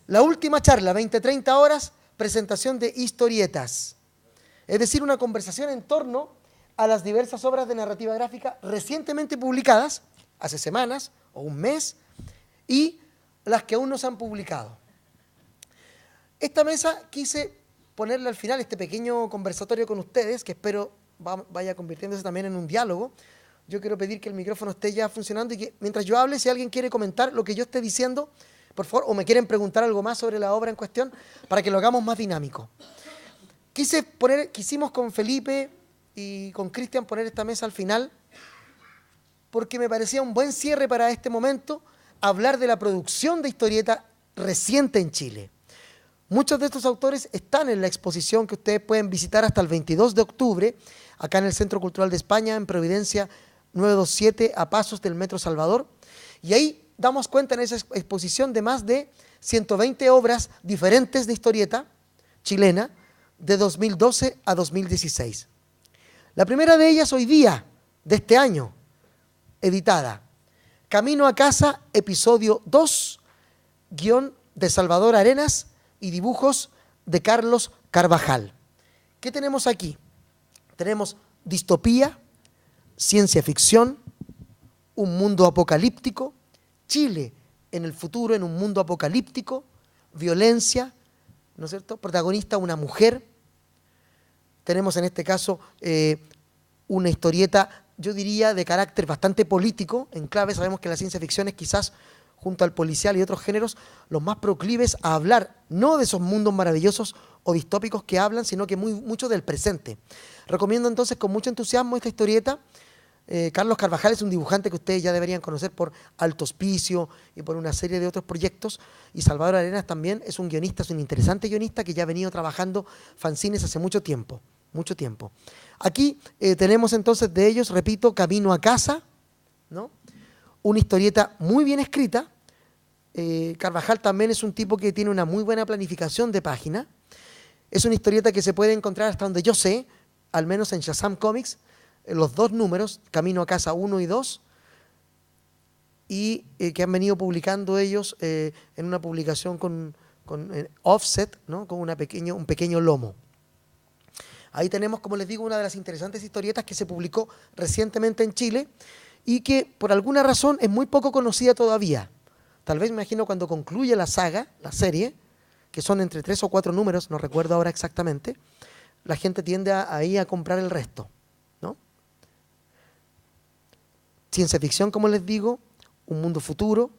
La última charla, 20-30 horas, presentación de historietas. Es decir, una conversación en torno a las diversas obras de narrativa gráfica recientemente publicadas, hace semanas o un mes, y las que aún no se han publicado. Esta mesa quise ponerle al final este pequeño conversatorio con ustedes, que espero vaya convirtiéndose también en un diálogo. Yo quiero pedir que el micrófono esté ya funcionando y que mientras yo hable, si alguien quiere comentar lo que yo esté diciendo, por favor, o me quieren preguntar algo más sobre la obra en cuestión, para que lo hagamos más dinámico. Quisimos con Felipe y con Cristian poner esta mesa al final, porque me parecía un buen cierre para este momento, hablar de la producción de historieta reciente en Chile. Muchos de estos autores están en la exposición que ustedes pueden visitar hasta el 22 de octubre, acá en el Centro Cultural de España, en Providencia 927, a pasos del Metro Salvador. Y ahí damos cuenta en esa exposición de más de 120 obras diferentes de historieta chilena de 2012 a 2016. La primera de ellas hoy día, de este año, editada. Camino a casa, episodio 2, guión de Salvador Arenas y dibujos de Carlos Carvajal. ¿Qué tenemos aquí? Tenemos distopía, ciencia ficción, un mundo apocalíptico, Chile en el futuro en un mundo apocalíptico, violencia, ¿no es cierto? Protagonista una mujer. Tenemos en este caso una historieta, yo diría, de carácter bastante político, en clave. Sabemos que la ciencia ficción es quizás, junto al policial y otros géneros, los más proclives a hablar, no de esos mundos maravillosos o distópicos que hablan, sino que mucho del presente. Recomiendo entonces con mucho entusiasmo esta historieta. Carlos Carvajal es un dibujante que ustedes ya deberían conocer por Alto Hospicio y por una serie de otros proyectos, y Salvador Arenas también es un guionista, es un interesante guionista que ya ha venido trabajando fanzines hace mucho tiempo. Aquí tenemos entonces de ellos, repito, Camino a casa, ¿no? Una historieta muy bien escrita. Carvajal también es un tipo que tiene una muy buena planificación de página. Es una historieta que se puede encontrar hasta donde yo sé, al menos en Shazam Comics, los dos números, Camino a casa 1 y 2, y que han venido publicando ellos en una publicación con offset, ¿no? Con un pequeño lomo. Ahí tenemos, como les digo, una de las interesantes historietas que se publicó recientemente en Chile y que por alguna razón es muy poco conocida todavía. Tal vez me imagino cuando concluye la saga, la serie, que son entre 3 o 4 números, no recuerdo ahora exactamente, la gente tiende ahí a comprar el resto, ¿no? Ciencia ficción, como les digo, un mundo futuro,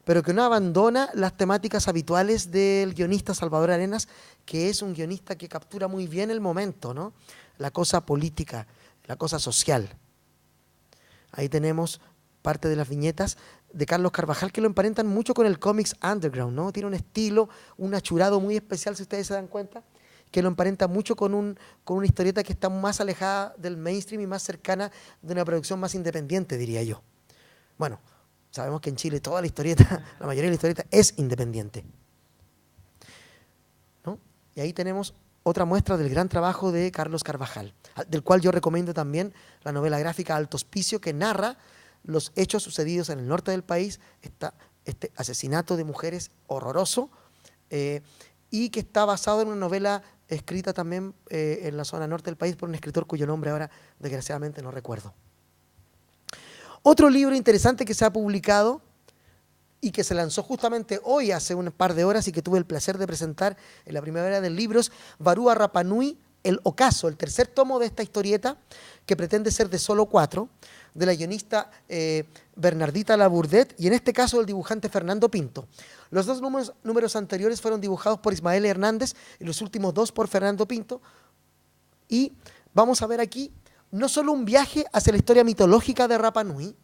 pero que no abandona las temáticas habituales del guionista Salvador Arenas, que es un guionista que captura muy bien el momento, ¿no? La cosa política, la cosa social. Ahí tenemos parte de las viñetas de Carlos Carvajal que lo emparentan mucho con el cómics underground, ¿no? Tiene un estilo, un achurado muy especial, si ustedes se dan cuenta, que lo emparenta mucho con una historieta que está más alejada del mainstream y más cercana de una producción más independiente, diría yo. Bueno, sabemos que en Chile toda la historieta, la mayoría de la historieta es independiente, ¿no? Y ahí tenemos otra muestra del gran trabajo de Carlos Carvajal, del cual yo recomiendo también la novela gráfica Alto Hospicio, que narra los hechos sucedidos en el norte del país, este asesinato de mujeres horroroso, y que está basado en una novela escrita también en la zona norte del país por un escritor cuyo nombre ahora desgraciadamente no recuerdo. Otro libro interesante que se ha publicado y que se lanzó justamente hoy, hace un par de horas, y que tuve el placer de presentar en la Primavera del Libro, es Varúa Rapanui, El Ocaso, el tercer tomo de esta historieta, que pretende ser de solo 4, de la guionista Bernardita Labourdet, y en este caso el dibujante Fernando Pinto. Los dos números anteriores fueron dibujados por Ismael Hernández y los últimos 2 por Fernando Pinto. Y vamos a ver aquí no solo un viaje hacia la historia mitológica de Rapa Nui,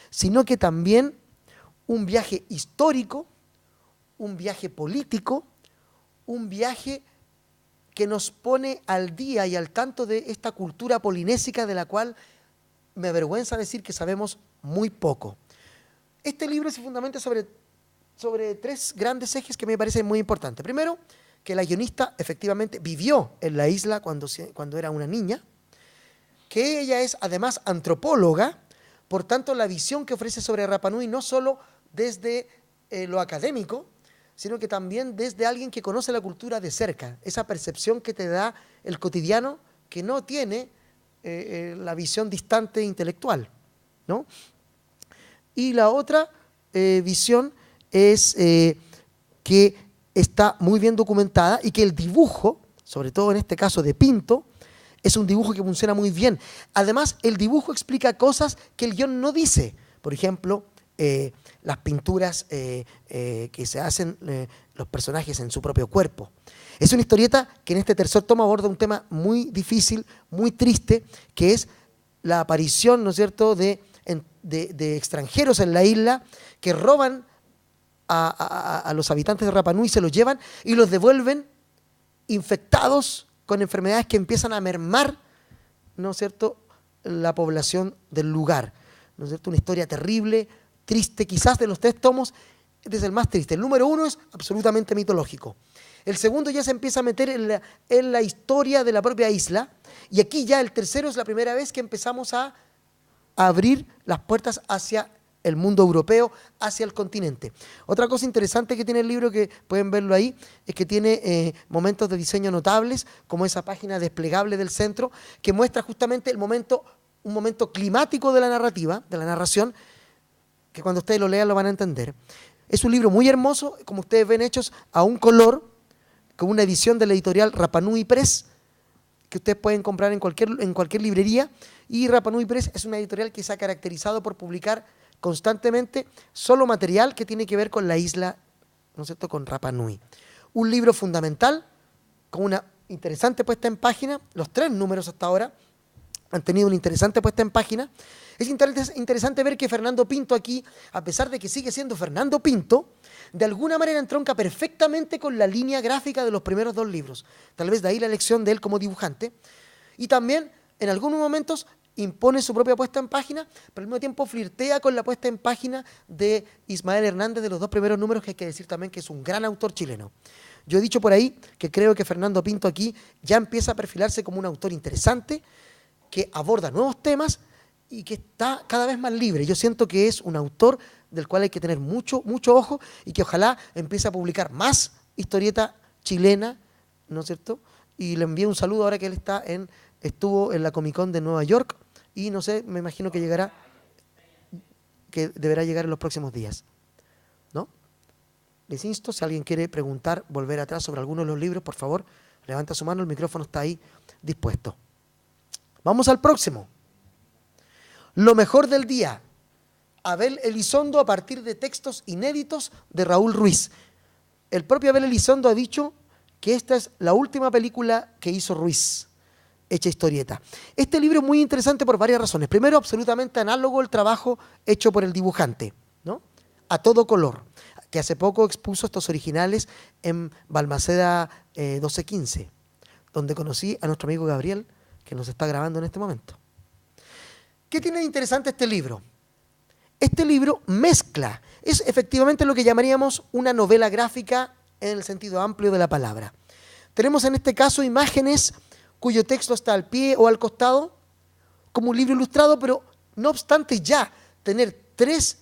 sino que también un viaje histórico, un viaje político, un viaje que nos pone al día y al tanto de esta cultura polinésica de la cual me avergüenza decir que sabemos muy poco. Este libro se fundamenta sobre 3 grandes ejes que me parecen muy importantes. Primero, que la guionista efectivamente vivió en la isla cuando era una niña, que ella es además antropóloga, por tanto la visión que ofrece sobre Rapa Nui no solo desde lo académico, sino que también desde alguien que conoce la cultura de cerca, esa percepción que te da el cotidiano que no tiene la visión distante intelectual, ¿no? Y la otra visión es que está muy bien documentada y que el dibujo, sobre todo en este caso de Pinto, es un dibujo que funciona muy bien. Además, el dibujo explica cosas que el guión no dice. Por ejemplo, las pinturas que se hacen los personajes en su propio cuerpo. Es una historieta que en este tercer tomo aborda un tema muy difícil, muy triste, que es la aparición, ¿no es cierto?, de extranjeros en la isla que roban a los habitantes de Rapa Nui, se los llevan y los devuelven infectados con enfermedades que empiezan a mermar, ¿no es cierto?, la población del lugar. ¿No es cierto? Una historia terrible, triste, quizás de los 3 tomos, este es el más triste. El número 1 es absolutamente mitológico. El segundo ya se empieza a meter en la historia de la propia isla, y aquí ya el tercero es la primera vez que empezamos a abrir las puertas hacia el mundo europeo, hacia el continente. Otra cosa interesante que tiene el libro, que pueden verlo ahí, es que tiene momentos de diseño notables, como esa página desplegable del centro, que muestra justamente un momento climático de la narrativa, de la narración, que cuando ustedes lo lean lo van a entender. Es un libro muy hermoso, como ustedes ven, hechos a un color, con una edición de la editorial Rapa Nui Press, que ustedes pueden comprar en cualquier librería. Y Rapa Nui Press es una editorial que se ha caracterizado por publicar constantemente solo material que tiene que ver con la isla, ¿no es cierto?, con Rapa Nui. Un libro fundamental, con una interesante puesta en página. Los 3 números hasta ahora han tenido una interesante puesta en página. Es interesante ver que Fernando Pinto aquí, a pesar de que sigue siendo Fernando Pinto, de alguna manera entronca perfectamente con la línea gráfica de los primeros 2 libros. Tal vez de ahí la elección de él como dibujante. Y también, en algunos momentos, impone su propia puesta en página, pero al mismo tiempo flirtea con la puesta en página de Ismael Hernández de los 2 primeros números, que hay que decir también que es un gran autor chileno. Yo he dicho por ahí que creo que Fernando Pinto aquí ya empieza a perfilarse como un autor interesante, que aborda nuevos temas y que está cada vez más libre. Yo siento que es un autor del cual hay que tener mucho ojo, y que ojalá empiece a publicar más historieta chilena, ¿no es cierto? Y le envío un saludo ahora que él estuvo en la Comic Con de Nueva York, y no sé, me imagino que deberá llegar en los próximos días, ¿no? Les insto, si alguien quiere preguntar, volver atrás sobre alguno de los libros, por favor, levanta su mano, el micrófono está ahí dispuesto. Vamos al próximo. Lo mejor del día. Abel Elizondo a partir de textos inéditos de Raúl Ruiz. El propio Abel Elizondo ha dicho que esta es la última película que hizo Ruiz, hecha historieta. Este libro es muy interesante por varias razones. Primero, absolutamente análogo al trabajo hecho por el dibujante, ¿no? A todo color, que hace poco expuso estos originales en Balmaceda 1215, donde conocí a nuestro amigo Gabriel, que nos está grabando en este momento. ¿Qué tiene de interesante este libro? Este libro mezcla, es efectivamente lo que llamaríamos una novela gráfica en el sentido amplio de la palabra. Tenemos en este caso imágenes cuyo texto está al pie o al costado, como un libro ilustrado, pero no obstante ya tener 3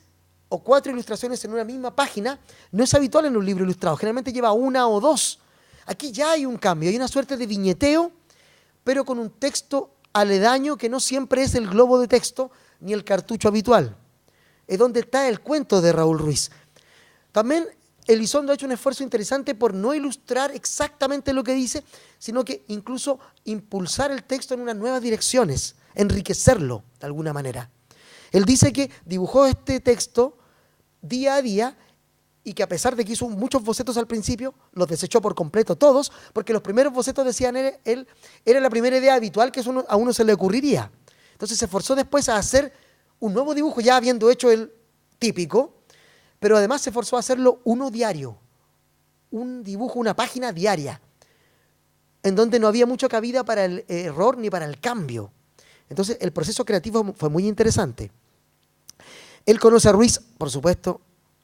o 4 ilustraciones en una misma página no es habitual en un libro ilustrado, generalmente lleva 1 o 2. Aquí ya hay un cambio, hay una suerte de viñeteo, pero con un texto aledaño que no siempre es el globo de texto ni el cartucho habitual. Es donde está el cuento de Raúl Ruiz. También Elizondo ha hecho un esfuerzo interesante por no ilustrar exactamente lo que dice, sino que incluso impulsar el texto en unas nuevas direcciones, enriquecerlo de alguna manera. Él dice que dibujó este texto día a día y que a pesar de que hizo muchos bocetos al principio, los desechó por completo todos, porque los primeros bocetos, decían él, era la primera idea habitual que a uno se le ocurriría. Entonces se esforzó después a hacer un nuevo dibujo, ya habiendo hecho el típico, pero además se esforzó a hacerlo uno diario, un dibujo, una página diaria, en donde no había mucha cabida para el error ni para el cambio. Entonces el proceso creativo fue muy interesante. Él conoce a Ruiz, por supuesto,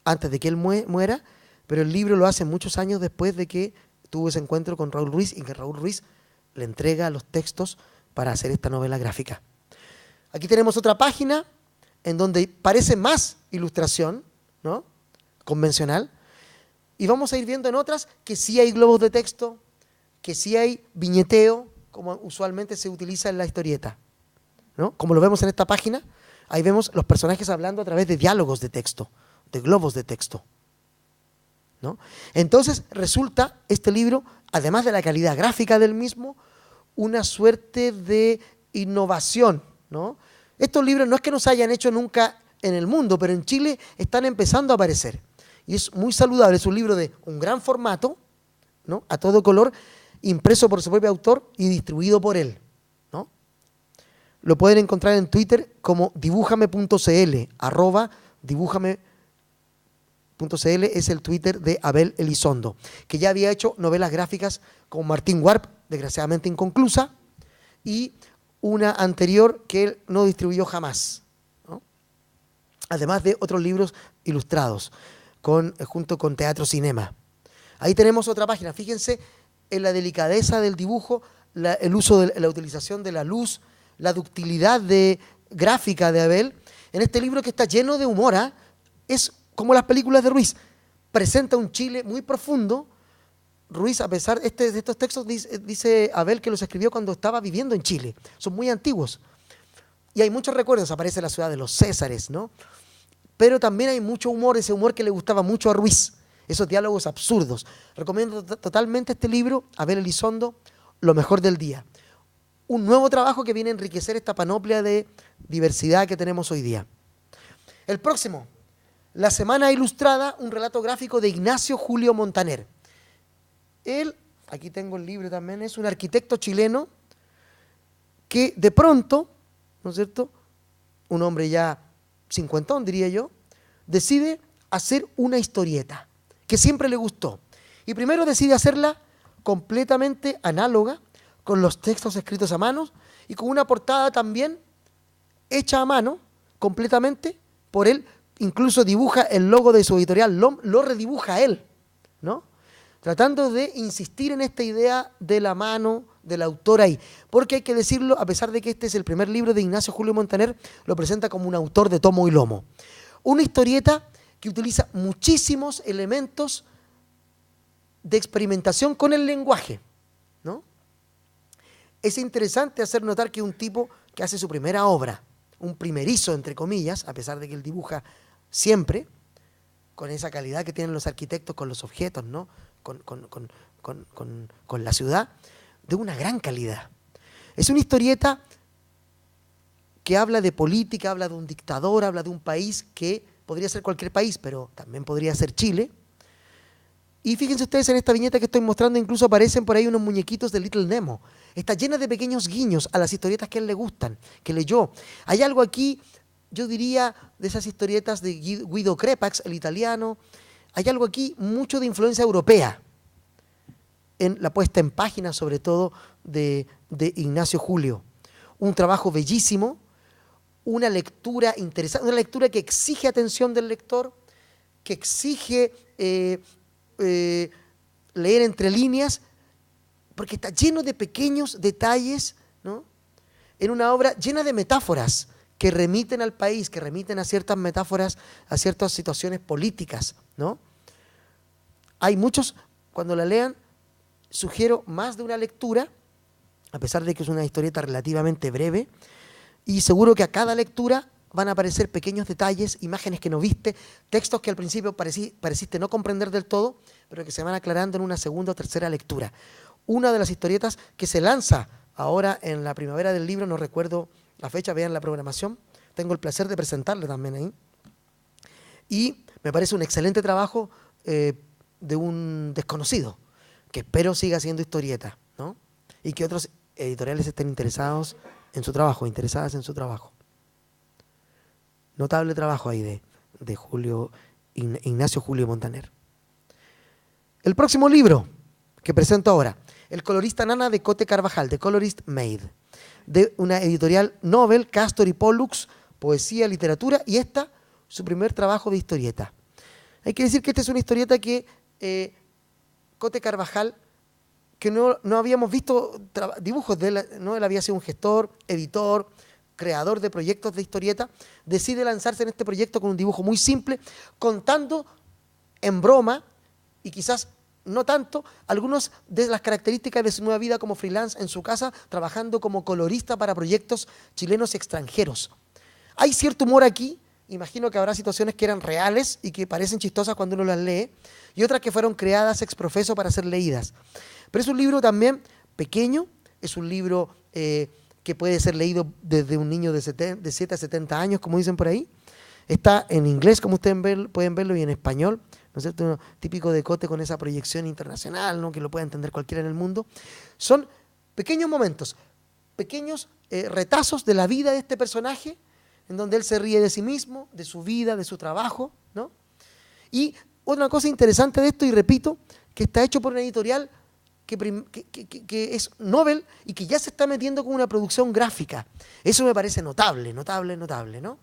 antes de que él muera, pero el libro lo hace muchos años después de que tuvo ese encuentro con Raúl Ruiz y que Raúl Ruiz le entrega los textos para hacer esta novela gráfica. Aquí tenemos otra página en donde parece más ilustración, ¿no? convencional. Y vamos a ir viendo en otras que sí hay globos de texto, que sí hay viñeteo, como usualmente se utiliza en la historieta, ¿no? Como lo vemos en esta página, ahí vemos los personajes hablando a través de diálogos de texto, de globos de texto, ¿no? Entonces resulta este libro, además de la calidad gráfica del mismo, una suerte de innovación, ¿no? Estos libros no es que no se hayan hecho nunca en el mundo, pero en Chile están empezando a aparecer. Y es muy saludable, es un libro de un gran formato, ¿no? A todo color, impreso por su propio autor y distribuido por él, ¿no? Lo pueden encontrar en Twitter como dibújame.cl, @dibújame.cl es el Twitter de Abel Elizondo, que ya había hecho novelas gráficas con Martín Warp, desgraciadamente inconclusa, y una anterior que él no distribuyó jamás, ¿no? Además de otros libros ilustrados, junto con Teatro Cinema. Ahí tenemos otra página, fíjense en la delicadeza del dibujo, el uso de la utilización de la luz, la ductilidad gráfica de Abel, en este libro que está lleno de humor, ¿eh? Es como las películas de Ruiz, presenta un Chile muy profundo. Ruiz, a pesar de estos textos, dice Abel que los escribió cuando estaba viviendo en Chile, son muy antiguos, y hay muchos recuerdos, aparece la ciudad de los Césares, ¿no? Pero también hay mucho humor, ese humor que le gustaba mucho a Ruiz, esos diálogos absurdos. Recomiendo totalmente este libro, Abel Elizondo, Lo mejor del día. Un nuevo trabajo que viene a enriquecer esta panoplia de diversidad que tenemos hoy día. El próximo, La Semana Ilustrada, un relato gráfico de Ignacio Julio Montaner. Él, aquí tengo el libro también, es un arquitecto chileno que de pronto, ¿no es cierto?, un hombre ya cincuentón, diría yo, decide hacer una historieta que siempre le gustó. Y primero decide hacerla completamente análoga, con los textos escritos a mano y con una portada también hecha a mano, completamente por él. Incluso dibuja el logo de su editorial, lo redibuja él, ¿no? Tratando de insistir en esta idea de la mano del autor ahí. Porque hay que decirlo, a pesar de que este es el primer libro de Ignacio Julio Montaner, lo presenta como un autor de tomo y lomo. Una historieta que utiliza muchísimos elementos de experimentación con el lenguaje, ¿no? Es interesante hacer notar que un tipo que hace su primera obra, un primerizo, entre comillas, a pesar de que él dibuja siempre, con esa calidad que tienen los arquitectos con los objetos, ¿no? Con la ciudad, de una gran calidad. Es una historieta que habla de política, habla de un dictador, habla de un país que podría ser cualquier país, pero también podría ser Chile. Y fíjense ustedes en esta viñeta que estoy mostrando, incluso aparecen por ahí unos muñequitos de Little Nemo. Está llena de pequeños guiños a las historietas que a él le gustan, que leyó. Hay algo aquí, yo diría, de esas historietas de Guido Crepax, el italiano. Hay algo aquí, mucho de influencia europea, en la puesta en página, sobre todo, de Ignacio Julio. Un trabajo bellísimo, una lectura interesante, una lectura que exige atención del lector, que exige leer entre líneas, porque está lleno de pequeños detalles, ¿no? En una obra llena de metáforas que remiten al país, que remiten a ciertas metáforas, a ciertas situaciones políticas, ¿no? Hay muchos, cuando la lean, sugiero más de una lectura, a pesar de que es una historieta relativamente breve, y seguro que a cada lectura van a aparecer pequeños detalles, imágenes que no viste, textos que al principio pareciste no comprender del todo, pero que se van aclarando en una segunda o tercera lectura. Una de las historietas que se lanza ahora en la primavera del libro, no recuerdo la fecha, vean la programación, tengo el placer de presentarle también ahí. Y me parece un excelente trabajo de un desconocido, que espero siga siendo historieta, ¿no? Y que otros editoriales estén interesados en su trabajo, interesadas en su trabajo. Notable trabajo ahí de Ignacio Julio Montaner. El próximo libro que presento ahora, El colorista nana de Cote Carvajal, The Colorist Maid, de una editorial Nobel, Castor y Pollux, poesía, literatura, y esta, su primer trabajo de historieta. Hay que decir que esta es una historieta que Cote Carvajal, que no habíamos visto dibujos de él, ¿no? Él había sido un gestor, editor, creador de proyectos de historieta, decide lanzarse en este proyecto con un dibujo muy simple, contando en broma, y quizás no tanto, algunas de las características de su nueva vida como freelance en su casa, trabajando como colorista para proyectos chilenos y extranjeros. Hay cierto humor aquí, imagino que habrá situaciones que eran reales y que parecen chistosas cuando uno las lee, y otras que fueron creadas ex profeso para ser leídas. Pero es un libro también pequeño, es un libro que puede ser leído desde un niño de 7 a 70 años, como dicen por ahí. Está en inglés, como ustedes pueden verlo, y en español, ¿no es cierto? Típico de Cote con esa proyección internacional, ¿no? Que lo puede entender cualquiera en el mundo. Son pequeños momentos, pequeños retazos de la vida de este personaje, en donde él se ríe de sí mismo, de su vida, de su trabajo, ¿no? Y otra cosa interesante de esto, y repito, que está hecho por una editorial que es Nobel y que ya se está metiendo con una producción gráfica. Eso me parece notable, ¿no?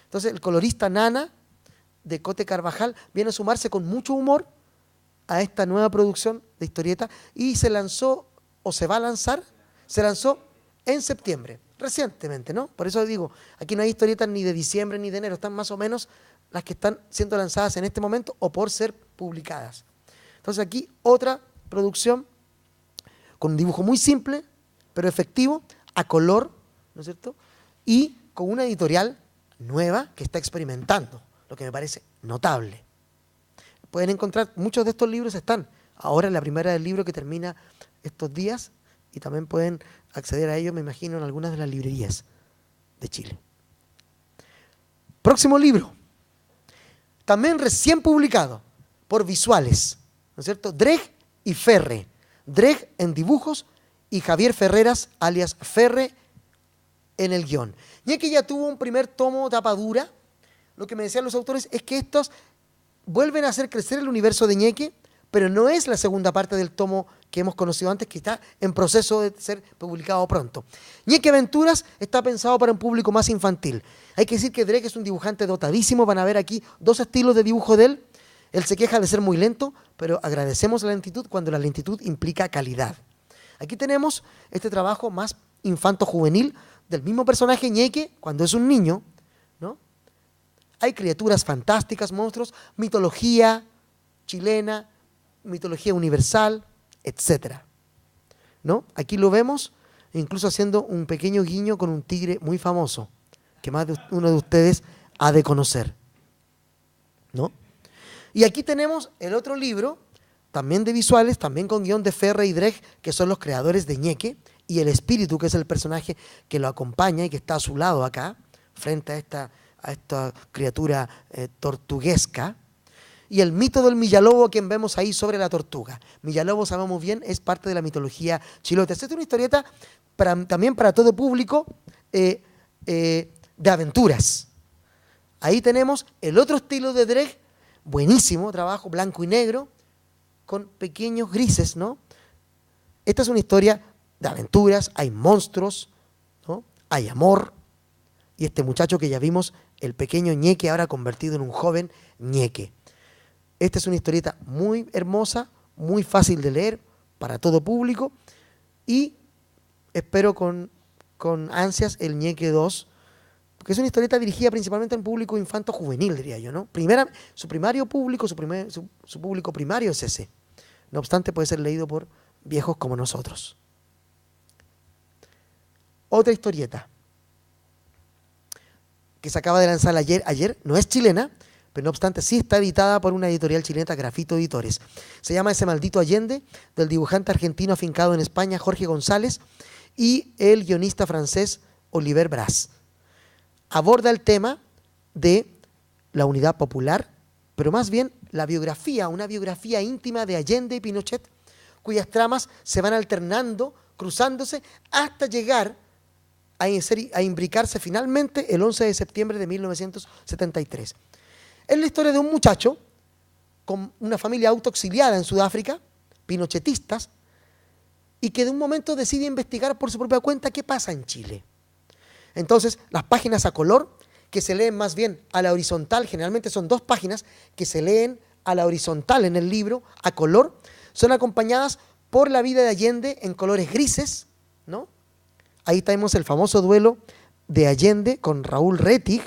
Entonces el colorista Nana, de Cote Carvajal, viene a sumarse con mucho humor a esta nueva producción de historieta y se lanzó en septiembre, recientemente, ¿no? Por eso digo, aquí no hay historietas ni de diciembre ni de enero, están más o menos las que están siendo lanzadas en este momento o por ser publicadas. Entonces aquí otra producción con un dibujo muy simple, pero efectivo, a color, ¿no es cierto? Y con una editorial nueva que está experimentando, lo que me parece notable. Pueden encontrar, muchos de estos libros están ahora en la primera del libro que termina estos días, y también pueden acceder a ellos, me imagino, en algunas de las librerías de Chile. Próximo libro, también recién publicado por Visuales, ¿no es cierto? Dreg y Ferre. Dreg en dibujos y Javier Ferreras, alias Ferre, en el guión. Ñeque ya tuvo un primer tomo tapa dura. Lo que me decían los autores es que estos vuelven a hacer crecer el universo de Ñeque, pero no es la segunda parte del tomo que hemos conocido antes, que está en proceso de ser publicado pronto. Ñeque Aventuras está pensado para un público más infantil. Hay que decir que Dreg es un dibujante dotadísimo. Van a ver aquí dos estilos de dibujo de él. Él se queja de ser muy lento, pero agradecemos la lentitud cuando la lentitud implica calidad. Aquí tenemos este trabajo más infanto-juvenil del mismo personaje Ñeque cuando es un niño, ¿no? Hay criaturas fantásticas, monstruos, mitología chilena, mitología universal, etc., ¿no? Aquí lo vemos incluso haciendo un pequeño guiño con un tigre muy famoso, que más de uno de ustedes ha de conocer, ¿no? Y aquí tenemos el otro libro, también de Visuales, también con guión de Ferre y Dreg, que son los creadores de Ñeque, y el espíritu, que es el personaje que lo acompaña y que está a su lado acá, frente a esta criatura tortuguesca, y el mito del Millalobo, a quien vemos ahí sobre la tortuga. Millalobo, sabemos bien, es parte de la mitología chilota. Esta es una historieta también para todo público de aventuras. Ahí tenemos el otro estilo de Dreg, buenísimo trabajo, blanco y negro, con pequeños grises, ¿no? Esta es una historia de aventuras, hay monstruos, ¿no? Hay amor, y este muchacho que ya vimos, el pequeño Ñeque, ahora convertido en un joven Ñeque. Esta es una historieta muy hermosa, muy fácil de leer, para todo público, y espero con ansias el Ñeque 2, porque es una historieta dirigida principalmente al público infanto-juvenil, diría yo, ¿no? Su primario público, su público primario es ese. No obstante, puede ser leído por viejos como nosotros. Otra historieta que se acaba de lanzar ayer, no es chilena, pero no obstante sí está editada por una editorial chilena, Grafito Editores. Se llama Ese maldito Allende, del dibujante argentino afincado en España, Jorge González, y el guionista francés Oliver Bras. Aborda el tema de la unidad popular, pero más bien la biografía, una biografía íntima de Allende y Pinochet, cuyas tramas se van alternando, cruzándose, hasta llegar a imbricarse finalmente el 11 de septiembre de 1973. Es la historia de un muchacho con una familia autoexiliada en Sudáfrica, pinochetistas, y que de un momento decide investigar por su propia cuenta qué pasa en Chile. Entonces, las páginas a color, que se leen más bien a la horizontal, generalmente son 2 páginas que se leen a la horizontal en el libro, a color, son acompañadas por la vida de Allende en colores grises, ¿no? Ahí tenemos el famoso duelo de Allende con Raúl Rettig,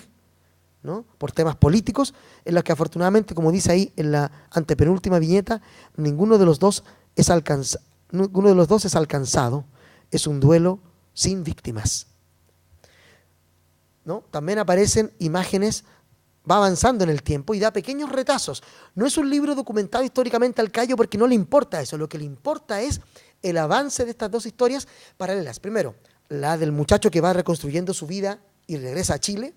¿no? Por temas políticos, en los que afortunadamente, como dice ahí en la antepenúltima viñeta, ninguno de los dos es alcanzado. Es un duelo sin víctimas, ¿no? También aparecen imágenes, va avanzando en el tiempo y da pequeños retazos. No es un libro documentado históricamente al callo porque no le importa eso. Lo que le importa es el avance de estas dos historias paralelas. Primero, la del muchacho que va reconstruyendo su vida y regresa a Chile.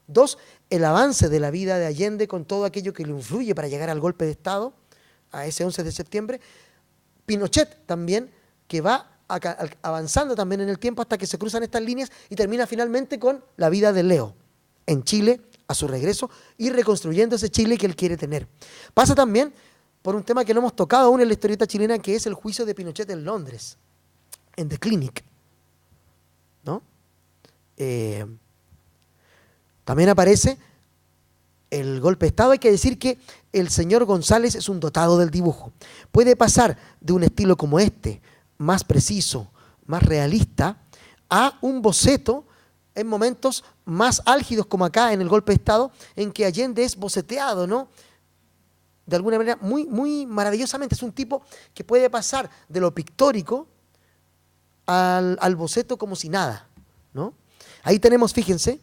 Dos, el avance de la vida de Allende con todo aquello que le influye para llegar al golpe de Estado, a ese 11 de septiembre. Pinochet también, que va avanzando también en el tiempo hasta que se cruzan estas líneas y termina finalmente con la vida de Leo en Chile, a su regreso, y reconstruyendo ese Chile que él quiere tener. Pasa también por un tema que no hemos tocado aún en la historieta chilena, que es el juicio de Pinochet en Londres, en The Clinic, ¿no? También aparece el golpe de Estado. Hay que decir que el señor González es un dotado del dibujo. Puede pasar de un estilo como este, más preciso, más realista, a un boceto en momentos más álgidos como acá en el golpe de Estado, en que Allende es boceteado, ¿no? De alguna manera muy, muy maravillosamente. Es un tipo que puede pasar de lo pictórico al boceto como si nada, ¿no? Ahí tenemos, fíjense,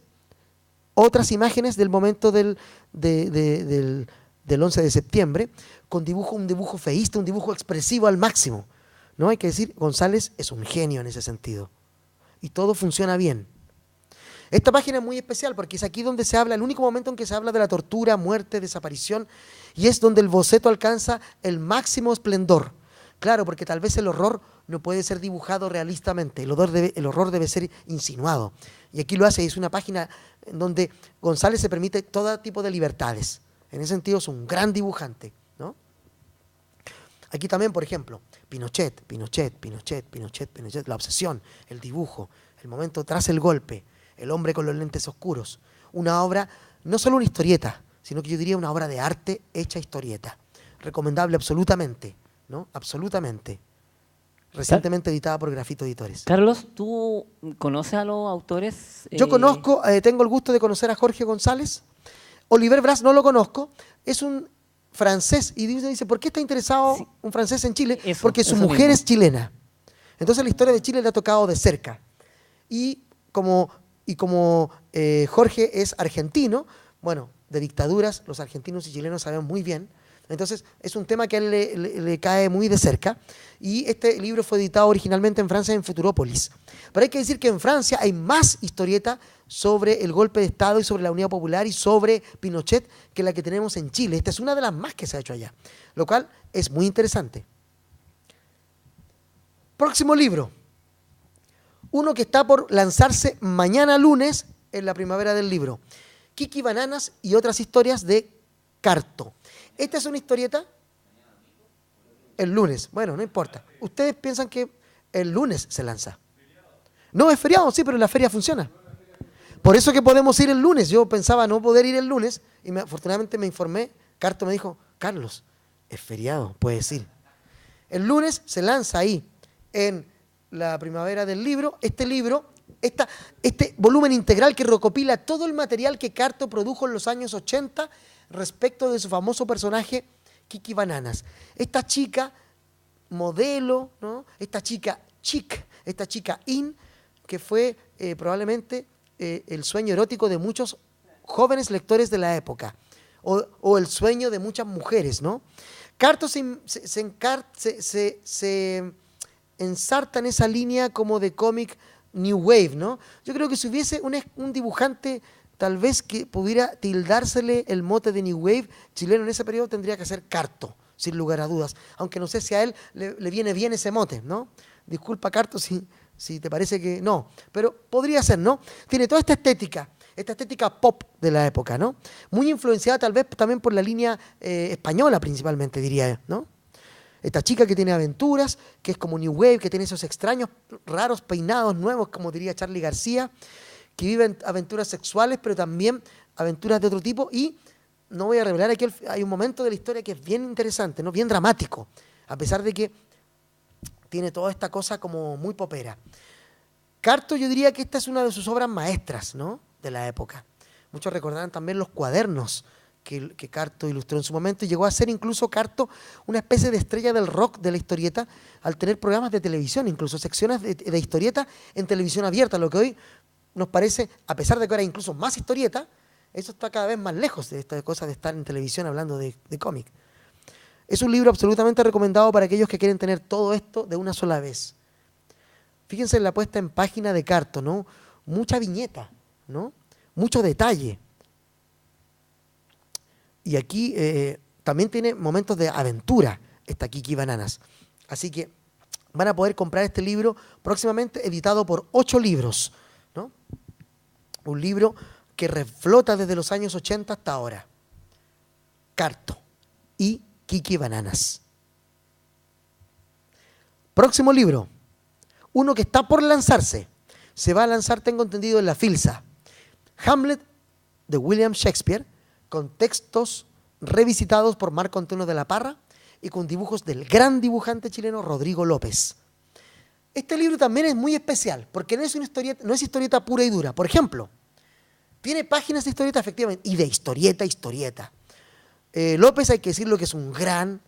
otras imágenes del momento del 11 de septiembre, con un dibujo feísta, un dibujo expresivo al máximo, ¿no? Hay que decir, González es un genio en ese sentido. Y todo funciona bien. Esta página es muy especial porque es aquí donde se habla, el único momento en que se habla de la tortura, muerte, desaparición, y es donde el boceto alcanza el máximo esplendor. Claro, porque tal vez el horror no puede ser dibujado realistamente, el horror debe ser insinuado. Y aquí lo hace, es una página en donde González se permite todo tipo de libertades. En ese sentido es un gran dibujante, ¿no? Aquí también, por ejemplo, Pinochet, la obsesión, el dibujo, el momento tras el golpe, el hombre con los lentes oscuros. Una obra, no solo una historieta, sino que yo diría una obra de arte hecha historieta. Recomendable absolutamente, ¿no? Absolutamente. Recientemente editada por Grafito Editores. Carlos, ¿tú conoces a los autores? Yo conozco, tengo el gusto de conocer a Jorge González. Oliver Bras no lo conozco, es un francés, y dice, ¿por qué está interesado un francés en Chile? Porque su mujer es chilena. Entonces la historia de Chile le ha tocado de cerca. Y como Jorge es argentino, bueno, de dictaduras, los argentinos y chilenos saben muy bien. Entonces es un tema que a él le cae muy de cerca. Y este libro fue editado originalmente en Francia, en Futurópolis. Pero hay que decir que en Francia hay más historieta sobre el golpe de Estado y sobre la Unidad Popular y sobre Pinochet que la que tenemos en Chile. Esta es una de las más que se ha hecho allá, lo cual es muy interesante. Próximo libro. Uno que está por lanzarse mañana lunes en la Primavera del Libro. Kiki Bananas y otras historias de Carto. Esta es una historieta el lunes. Bueno, no importa. Ustedes piensan que el lunes se lanza. No, es feriado, sí, pero la feria funciona. Por eso que podemos ir el lunes. Yo pensaba no poder ir el lunes y afortunadamente me informé. Carto me dijo, Carlos, es feriado, puedes ir. El lunes se lanza ahí en la Primavera del Libro, este volumen integral que recopila todo el material que Carto produjo en los años 80 respecto de su famoso personaje Kiki Bananas. Esta chica modelo, ¿no? Esta chica chic, esta chica in, que fue probablemente el sueño erótico de muchos jóvenes lectores de la época, o el sueño de muchas mujeres, ¿no? Carto se ensarta en esa línea como de cómic New Wave, ¿no? Yo creo que si hubiese un dibujante tal vez que pudiera tildársele el mote de New Wave chileno en ese periodo, tendría que ser Carto, sin lugar a dudas, aunque no sé si a él le viene bien ese mote, ¿no? Disculpa, Carto, si te parece que no, pero podría ser, ¿no? Tiene toda esta estética pop de la época, ¿no? Muy influenciada tal vez también por la línea española principalmente, diría, ¿no? Esta chica que tiene aventuras, que es como New Wave, que tiene esos extraños, raros peinados nuevos, como diría Charly García, que vive aventuras sexuales, pero también aventuras de otro tipo. Y no voy a revelar aquí, hay un momento de la historia que es bien interesante, ¿no? Bien dramático, a pesar de que tiene toda esta cosa como muy popera. Carto, yo diría que esta es una de sus obras maestras, ¿no? De la época. Muchos recordarán también los cuadernos que Carto ilustró en su momento, y llegó a ser incluso Carto una especie de estrella del rock de la historieta, al tener programas de televisión, incluso secciones de historieta en televisión abierta, lo que hoy nos parece, a pesar de que era incluso más historieta, eso está cada vez más lejos de esta cosa de estar en televisión hablando de cómic. Es un libro absolutamente recomendado para aquellos que quieren tener todo esto de una sola vez. Fíjense en la puesta en página de Carto, ¿no? Mucha viñeta, ¿no? Mucho detalle. Y aquí también tiene momentos de aventura esta Kiki Bananas. Así que van a poder comprar este libro próximamente, editado por 8 libros, ¿no? Un libro que reflota desde los años 80 hasta ahora. Carto y Kiki Bananas. Próximo libro. Uno que está por lanzarse. Se va a lanzar, tengo entendido, en la Filsa. Hamlet de William Shakespeare, con textos revisitados por Marco Antonio de la Parra y con dibujos del gran dibujante chileno Rodrigo López. Este libro también es muy especial, porque no es historieta pura y dura. Por ejemplo, tiene páginas de historieta, efectivamente, y de historieta. López, hay que decirlo, que es un gran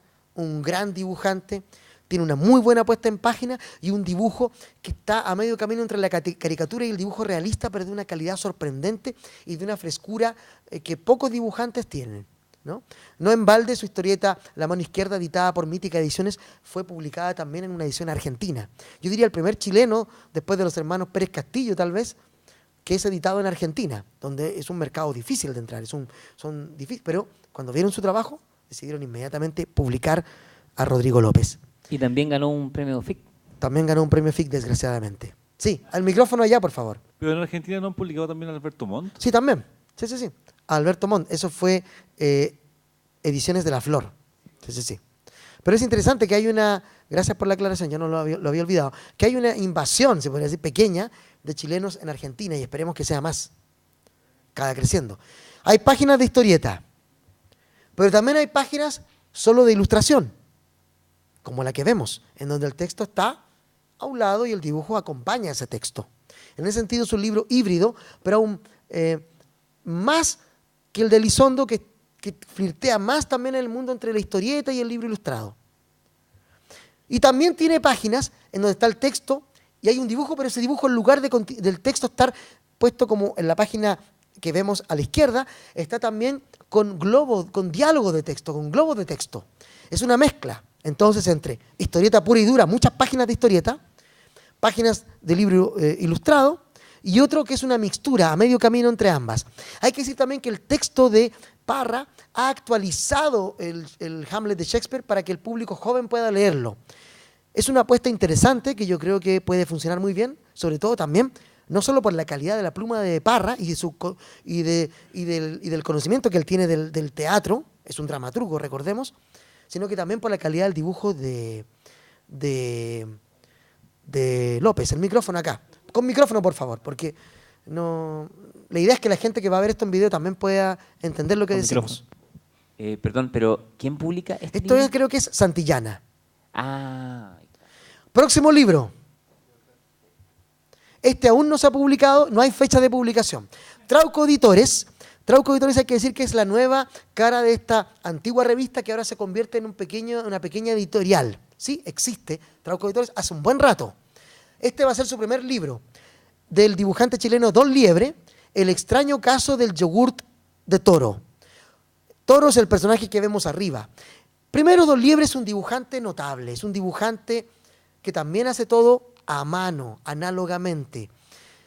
dibujante. Tiene una muy buena puesta en página y un dibujo que está a medio camino entre la caricatura y el dibujo realista, pero de una calidad sorprendente y de una frescura que pocos dibujantes tienen, ¿no? No en balde, su historieta La mano izquierda, editada por Mítica Ediciones, fue publicada también en una edición argentina. Yo diría el primer chileno, después de los hermanos Pérez Castillo tal vez, que es editado en Argentina, donde es un mercado difícil de entrar, son difíciles, pero cuando vieron su trabajo decidieron inmediatamente publicar a Rodrigo López. Y también ganó un premio FIC. También ganó un premio FIC, desgraciadamente. Sí, al micrófono allá, por favor. Pero en Argentina no han publicado también a Alberto Montt. Sí, también. Sí. Alberto Montt. Eso fue Ediciones de la Flor. Sí. Pero es interesante que hay una, gracias por la aclaración, yo no lo había olvidado, que hay una invasión, se podría decir, pequeña, de chilenos en Argentina, y esperemos que sea más, cada creciendo. Hay páginas de historieta, pero también hay páginas solo de ilustración, como la que vemos, en donde el texto está a un lado y el dibujo acompaña ese texto. En ese sentido es un libro híbrido, pero aún más que el de Elizondo, que flirtea más también en el mundo entre la historieta y el libro ilustrado. Y también tiene páginas en donde está el texto y hay un dibujo, pero ese dibujo, en lugar del texto estar puesto como en la página que vemos a la izquierda, está también con globos, con diálogo de texto, con globos de texto. Es una mezcla, entonces, entre historieta pura y dura, muchas páginas de historieta, páginas de libro ilustrado, y otro que es una mixtura a medio camino entre ambas. Hay que decir también que el texto de Parra ha actualizado el Hamlet de Shakespeare para que el público joven pueda leerlo. Es una apuesta interesante que yo creo que puede funcionar muy bien, sobre todo también, no solo por la calidad de la pluma de Parra y del conocimiento que él tiene del teatro, es un dramaturgo, recordemos, sino que también por la calidad del dibujo de López. El micrófono acá. Con micrófono, por favor, porque no. La idea es que la gente que va a ver esto en video también pueda entender lo que decimos. Perdón, pero ¿quién publica este Esto libro? creo que es Santillana. Ah. Próximo libro. Este aún no se ha publicado, no hay fecha de publicación. Trauco Editores. Trauco Editores, hay que decir que es la nueva cara de esta antigua revista que ahora se convierte en una pequeña editorial. Sí, existe Trauco Editores hace un buen rato. Este va a ser su primer libro, del dibujante chileno Don Liebre, El extraño caso del yogurt de Toro. Toro es el personaje que vemos arriba. Primero, Don Liebre es un dibujante notable, es un dibujante que también hace todo a mano, análogamente.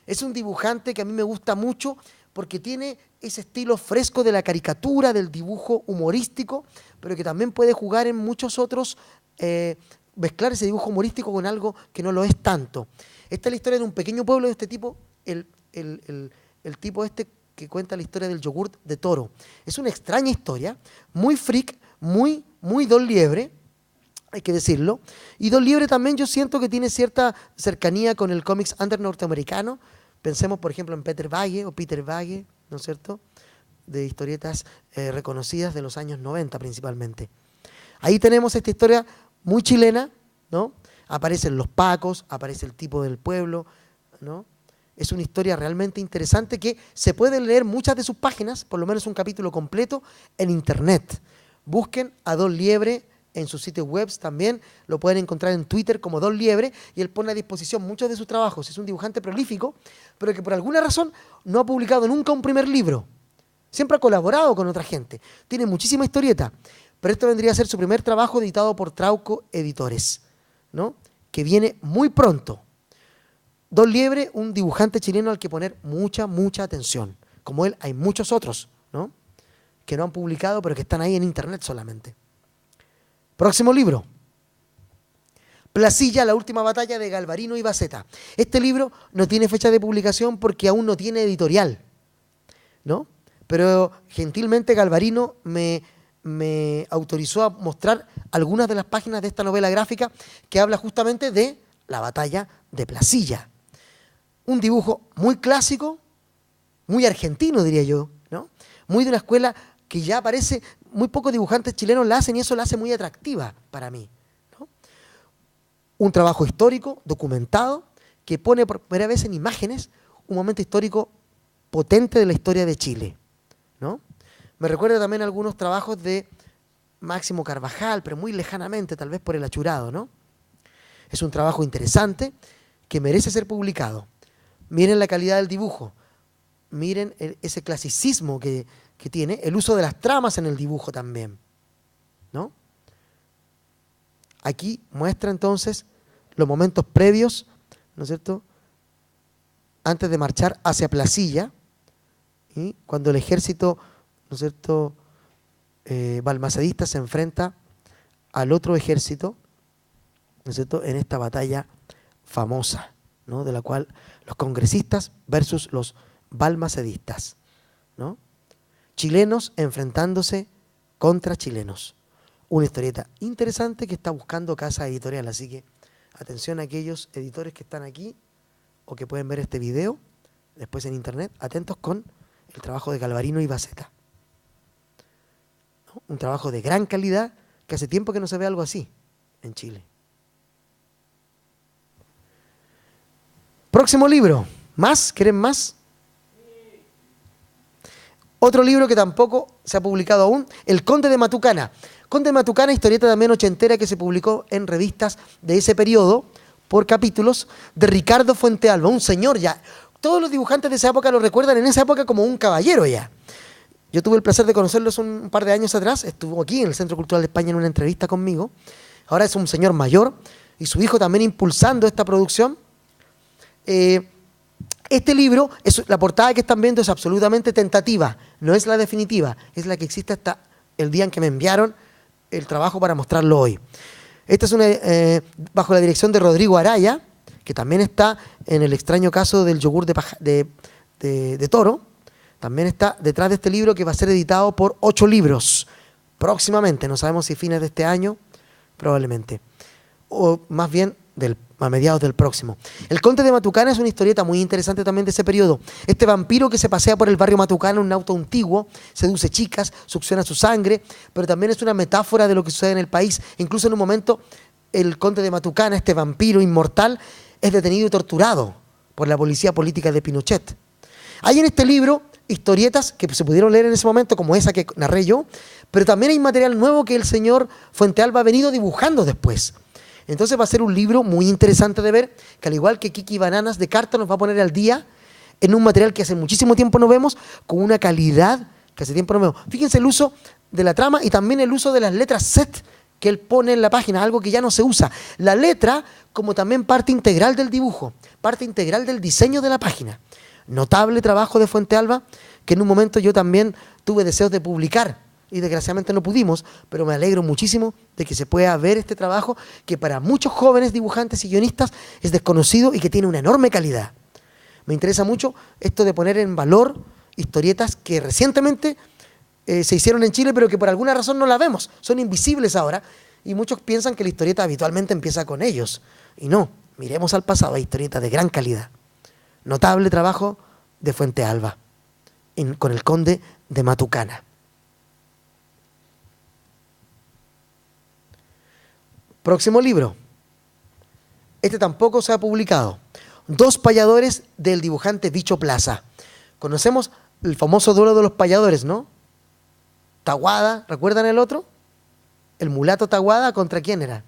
Es un dibujante que a mí me gusta mucho porque tiene ese estilo fresco de la caricatura, del dibujo humorístico, pero que también puede jugar en muchos otros, mezclar ese dibujo humorístico con algo que no lo es tanto. Esta es la historia de un pequeño pueblo de este tipo, el tipo este que cuenta la historia del yogurt de Toro. Es una extraña historia, muy freak, muy Don Liebre, hay que decirlo. Y Don Liebre también yo siento que tiene cierta cercanía con el cómics under norteamericano. Pensemos, por ejemplo, en Peter Bagge, ¿no es cierto?, de historietas reconocidas de los años 90 principalmente. Ahí tenemos esta historia muy chilena, ¿no? Aparecen los pacos, aparece el tipo del pueblo, ¿no? Es una historia realmente interesante que se puede leer muchas de sus páginas, por lo menos un capítulo completo, en internet. Busquen a Don Liebre en sus sitios web también, lo pueden encontrar en Twitter como Don Liebre, y él pone a disposición muchos de sus trabajos. Es un dibujante prolífico, pero que por alguna razón no ha publicado nunca un primer libro. Siempre ha colaborado con otra gente. Tiene muchísima historieta, pero esto vendría a ser su primer trabajo editado por Trauco Editores, ¿no? Que viene muy pronto. Don Liebre, un dibujante chileno al que poner mucha, mucha atención. Como él, hay muchos otros, ¿no? Que no han publicado, pero que están ahí en internet solamente. Próximo libro. Placilla, la última batalla de Galvarino y Baceta. Este libro no tiene fecha de publicación porque aún no tiene editorial, ¿no? Pero gentilmente Galvarino me autorizó a mostrar algunas de las páginas de esta novela gráfica que habla justamente de la batalla de Placilla. Un dibujo muy clásico, muy argentino diría yo, ¿no? Muy de una escuela que ya aparece, muy pocos dibujantes chilenos la hacen y eso la hace muy atractiva para mí, ¿no? Un trabajo histórico, documentado, que pone por primera vez en imágenes un momento histórico potente de la historia de Chile, ¿no? Me recuerda también algunos trabajos de Máximo Carvajal, pero muy lejanamente, tal vez por el achurado, ¿no? Es un trabajo interesante que merece ser publicado. Miren la calidad del dibujo, miren ese clasicismo que tiene, el uso de las tramas en el dibujo también, ¿no? Aquí muestra entonces los momentos previos, ¿no es cierto?, antes de marchar hacia Placilla, y cuando el ejército, ¿no es cierto?, balmacedista se enfrenta al otro ejército, ¿no es cierto?, en esta batalla famosa, ¿no?, de la cual los congresistas versus los balmacedistas, ¿no? Chilenos enfrentándose contra chilenos. Una historieta interesante que está buscando casa editorial, así que atención a aquellos editores que están aquí o que pueden ver este video después en internet, atentos con el trabajo de Galvarino y Baceta, ¿no? Un trabajo de gran calidad que hace tiempo que no se ve algo así en Chile. Próximo libro. ¿Más? ¿Quieren más? Otro libro que tampoco se ha publicado aún, El Conde de Matucana. Conde de Matucana, historieta también ochentera que se publicó en revistas de ese periodo, por capítulos, de Ricardo Fuentealba, un señor ya. Todos los dibujantes de esa época lo recuerdan en esa época como un caballero ya. Yo tuve el placer de conocerlos un par de años atrás, estuvo aquí en el Centro Cultural de España en una entrevista conmigo. Ahora es un señor mayor y su hijo también impulsando esta producción. Este libro, la portada que están viendo es absolutamente tentativa, no es la definitiva, es la que existe hasta el día en que me enviaron el trabajo para mostrarlo hoy. Esta es bajo la dirección de Rodrigo Araya, que también está en El extraño caso del yogur de toro. También está detrás de este libro que va a ser editado por 8 libros próximamente, no sabemos si fines de este año, probablemente, o más bien a mediados del próximo. El Conde de Matucana es una historieta muy interesante también de ese periodo. Este vampiro que se pasea por el barrio Matucana en un auto antiguo, seduce chicas, succiona su sangre, pero también es una metáfora de lo que sucede en el país. Incluso en un momento el Conde de Matucana, este vampiro inmortal, es detenido y torturado por la policía política de Pinochet. Hay en este libro historietas que se pudieron leer en ese momento, como esa que narré yo, pero también hay material nuevo que el señor Fuentealba ha venido dibujando después. Entonces va a ser un libro muy interesante de ver, que al igual que Kiki Bananas de Carta nos va a poner al día en un material que hace muchísimo tiempo no vemos, con una calidad que hace tiempo no vemos. Fíjense el uso de la trama y también el uso de las letras set que él pone en la página, algo que ya no se usa. La letra como también parte integral del dibujo, parte integral del diseño de la página. Notable trabajo de Fuentealba, que en un momento yo también tuve deseos de publicar, y desgraciadamente no pudimos, pero me alegro muchísimo de que se pueda ver este trabajo que para muchos jóvenes dibujantes y guionistas es desconocido y que tiene una enorme calidad. Me interesa mucho esto de poner en valor historietas que recientemente se hicieron en Chile, pero que por alguna razón no las vemos, son invisibles ahora, y muchos piensan que la historieta habitualmente empieza con ellos, y no, miremos al pasado, hay historietas de gran calidad. Notable trabajo de Fuentealba con el Conde de Matucana. Próximo libro. Este tampoco se ha publicado. Dos payadores del dibujante Bicho Plaza. Conocemos el famoso duelo de los payadores, ¿no? Taguada, ¿recuerdan el otro? El mulato Taguada, ¿contra quién era?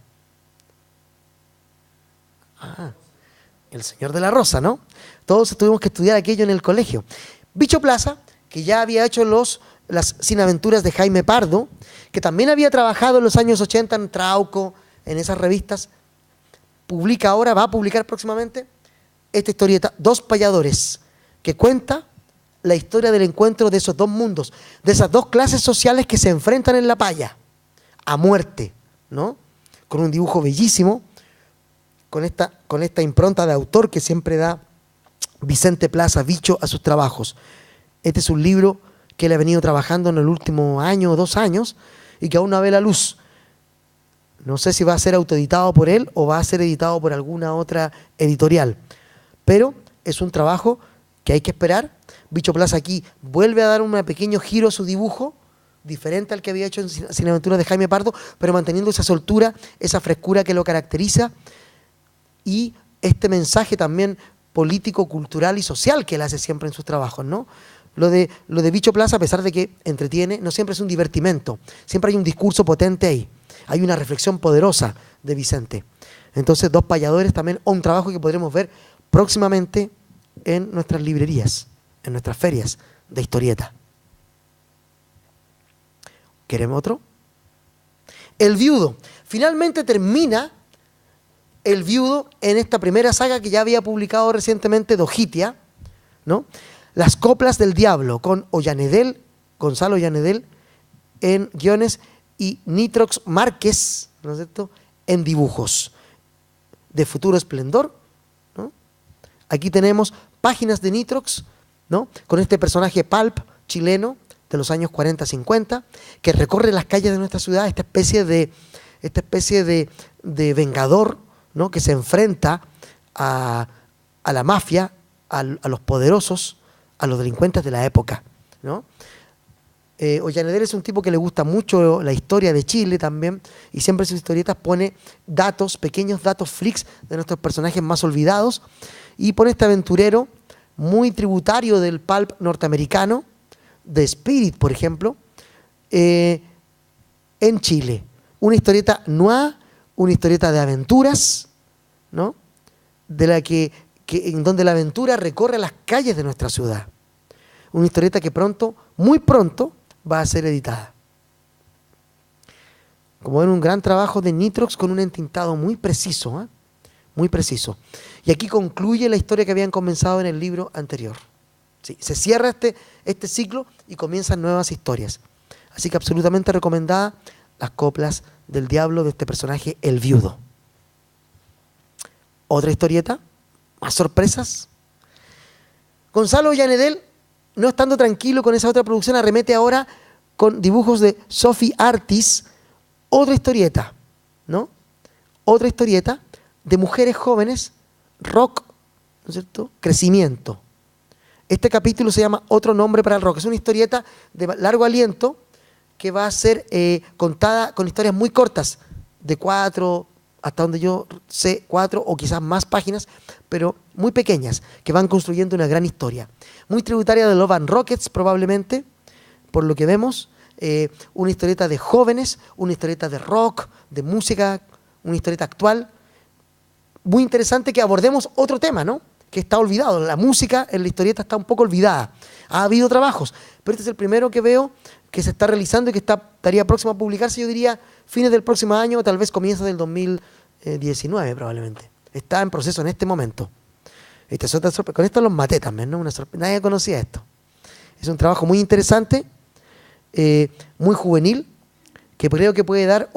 El señor de la Rosa, ¿no? Todos tuvimos que estudiar aquello en el colegio. Bicho Plaza, que ya había hecho las Sinaventuras de Jaime Pardo, que también había trabajado en los años 80 en Trauco, en esas revistas, va a publicar próximamente esta historieta, Dos payadores, que cuenta la historia del encuentro de esos dos mundos, de esas dos clases sociales que se enfrentan en la paya, a muerte, ¿no? Con un dibujo bellísimo, con esta impronta de autor que siempre da Vicente Plaza, Bicho, a sus trabajos. Este es un libro que él ha venido trabajando en el último año o 2 años y que aún no ve la luz. No sé si va a ser autoeditado por él o va a ser editado por alguna otra editorial, pero es un trabajo que hay que esperar. Bicho Plaza aquí vuelve a dar un pequeño giro a su dibujo, diferente al que había hecho en Sinaventuras de Jaime Pardo, pero manteniendo esa soltura, esa frescura que lo caracteriza y este mensaje también político, cultural y social que él hace siempre en sus trabajos, ¿no? Lo de Bicho Plaza, a pesar de que entretiene, no siempre es un divertimento, siempre hay un discurso potente ahí, hay una reflexión poderosa de Vicente. Entonces, Dos payadores también, un trabajo que podremos ver próximamente en nuestras librerías, en nuestras ferias de historieta. ¿Queremos otro? El viudo. Finalmente termina El viudo en esta primera saga que ya había publicado recientemente Dojitia, ¿no? Las coplas del diablo, con Gonzalo Ollanedel en guiones y Nitrox Márquez, ¿no es cierto?, en dibujos. De futuro esplendor, ¿no? Aquí tenemos páginas de Nitrox, ¿no?, con este personaje pulp chileno de los años 40-50, que recorre las calles de nuestra ciudad, esta especie de vengador, ¿no?, que se enfrenta a la mafia, a los poderosos, a los delincuentes de la época, ¿no? Ollanedel es un tipo que le gusta mucho la historia de Chile también, y siempre en sus historietas pone pequeños datos freaks de nuestros personajes más olvidados, y pone este aventurero muy tributario del pulp norteamericano, de Spirit, por ejemplo, en Chile. Una historieta noir, una historieta de aventuras, ¿no?, de la en donde la aventura recorre las calles de nuestra ciudad. Una historieta que muy pronto, va a ser editada. Como ven, un gran trabajo de Nitrox con un entintado muy preciso, ¿eh? Muy preciso. Y aquí concluye la historia que habían comenzado en el libro anterior. Sí, se cierra este ciclo y comienzan nuevas historias. Así que absolutamente recomendada Las coplas del diablo de este personaje, el viudo. Otra historieta, más sorpresas. Gonzalo Ollanedel, no estando tranquilo con esa otra producción, arremete ahora con dibujos de Sophie Artis, otra historieta, ¿no? Otra historieta de mujeres jóvenes, rock, ¿no es cierto?, crecimiento. Este capítulo se llama Otro nombre para el rock. Es una historieta de largo aliento que va a ser contada con historias muy cortas, de 4, hasta donde yo sé, 4 o quizás más páginas, pero muy pequeñas, que van construyendo una gran historia. Muy tributaria de Love and Rockets, probablemente, por lo que vemos. Una historieta de jóvenes, una historieta de rock, de música, una historieta actual. Muy interesante que abordemos otro tema, ¿no?, que está olvidado. La música en la historieta está un poco olvidada. Ha habido trabajos, pero este es el primero que veo que se está realizando y que estaría próximo a publicarse, yo diría, fines del próximo año o tal vez comienzos del 2019 probablemente. Está en proceso en este momento. Esta es otra sorpresa. Con esto los maté también, ¿no? Nadie conocía esto. Es un trabajo muy interesante, muy juvenil, que creo que puede dar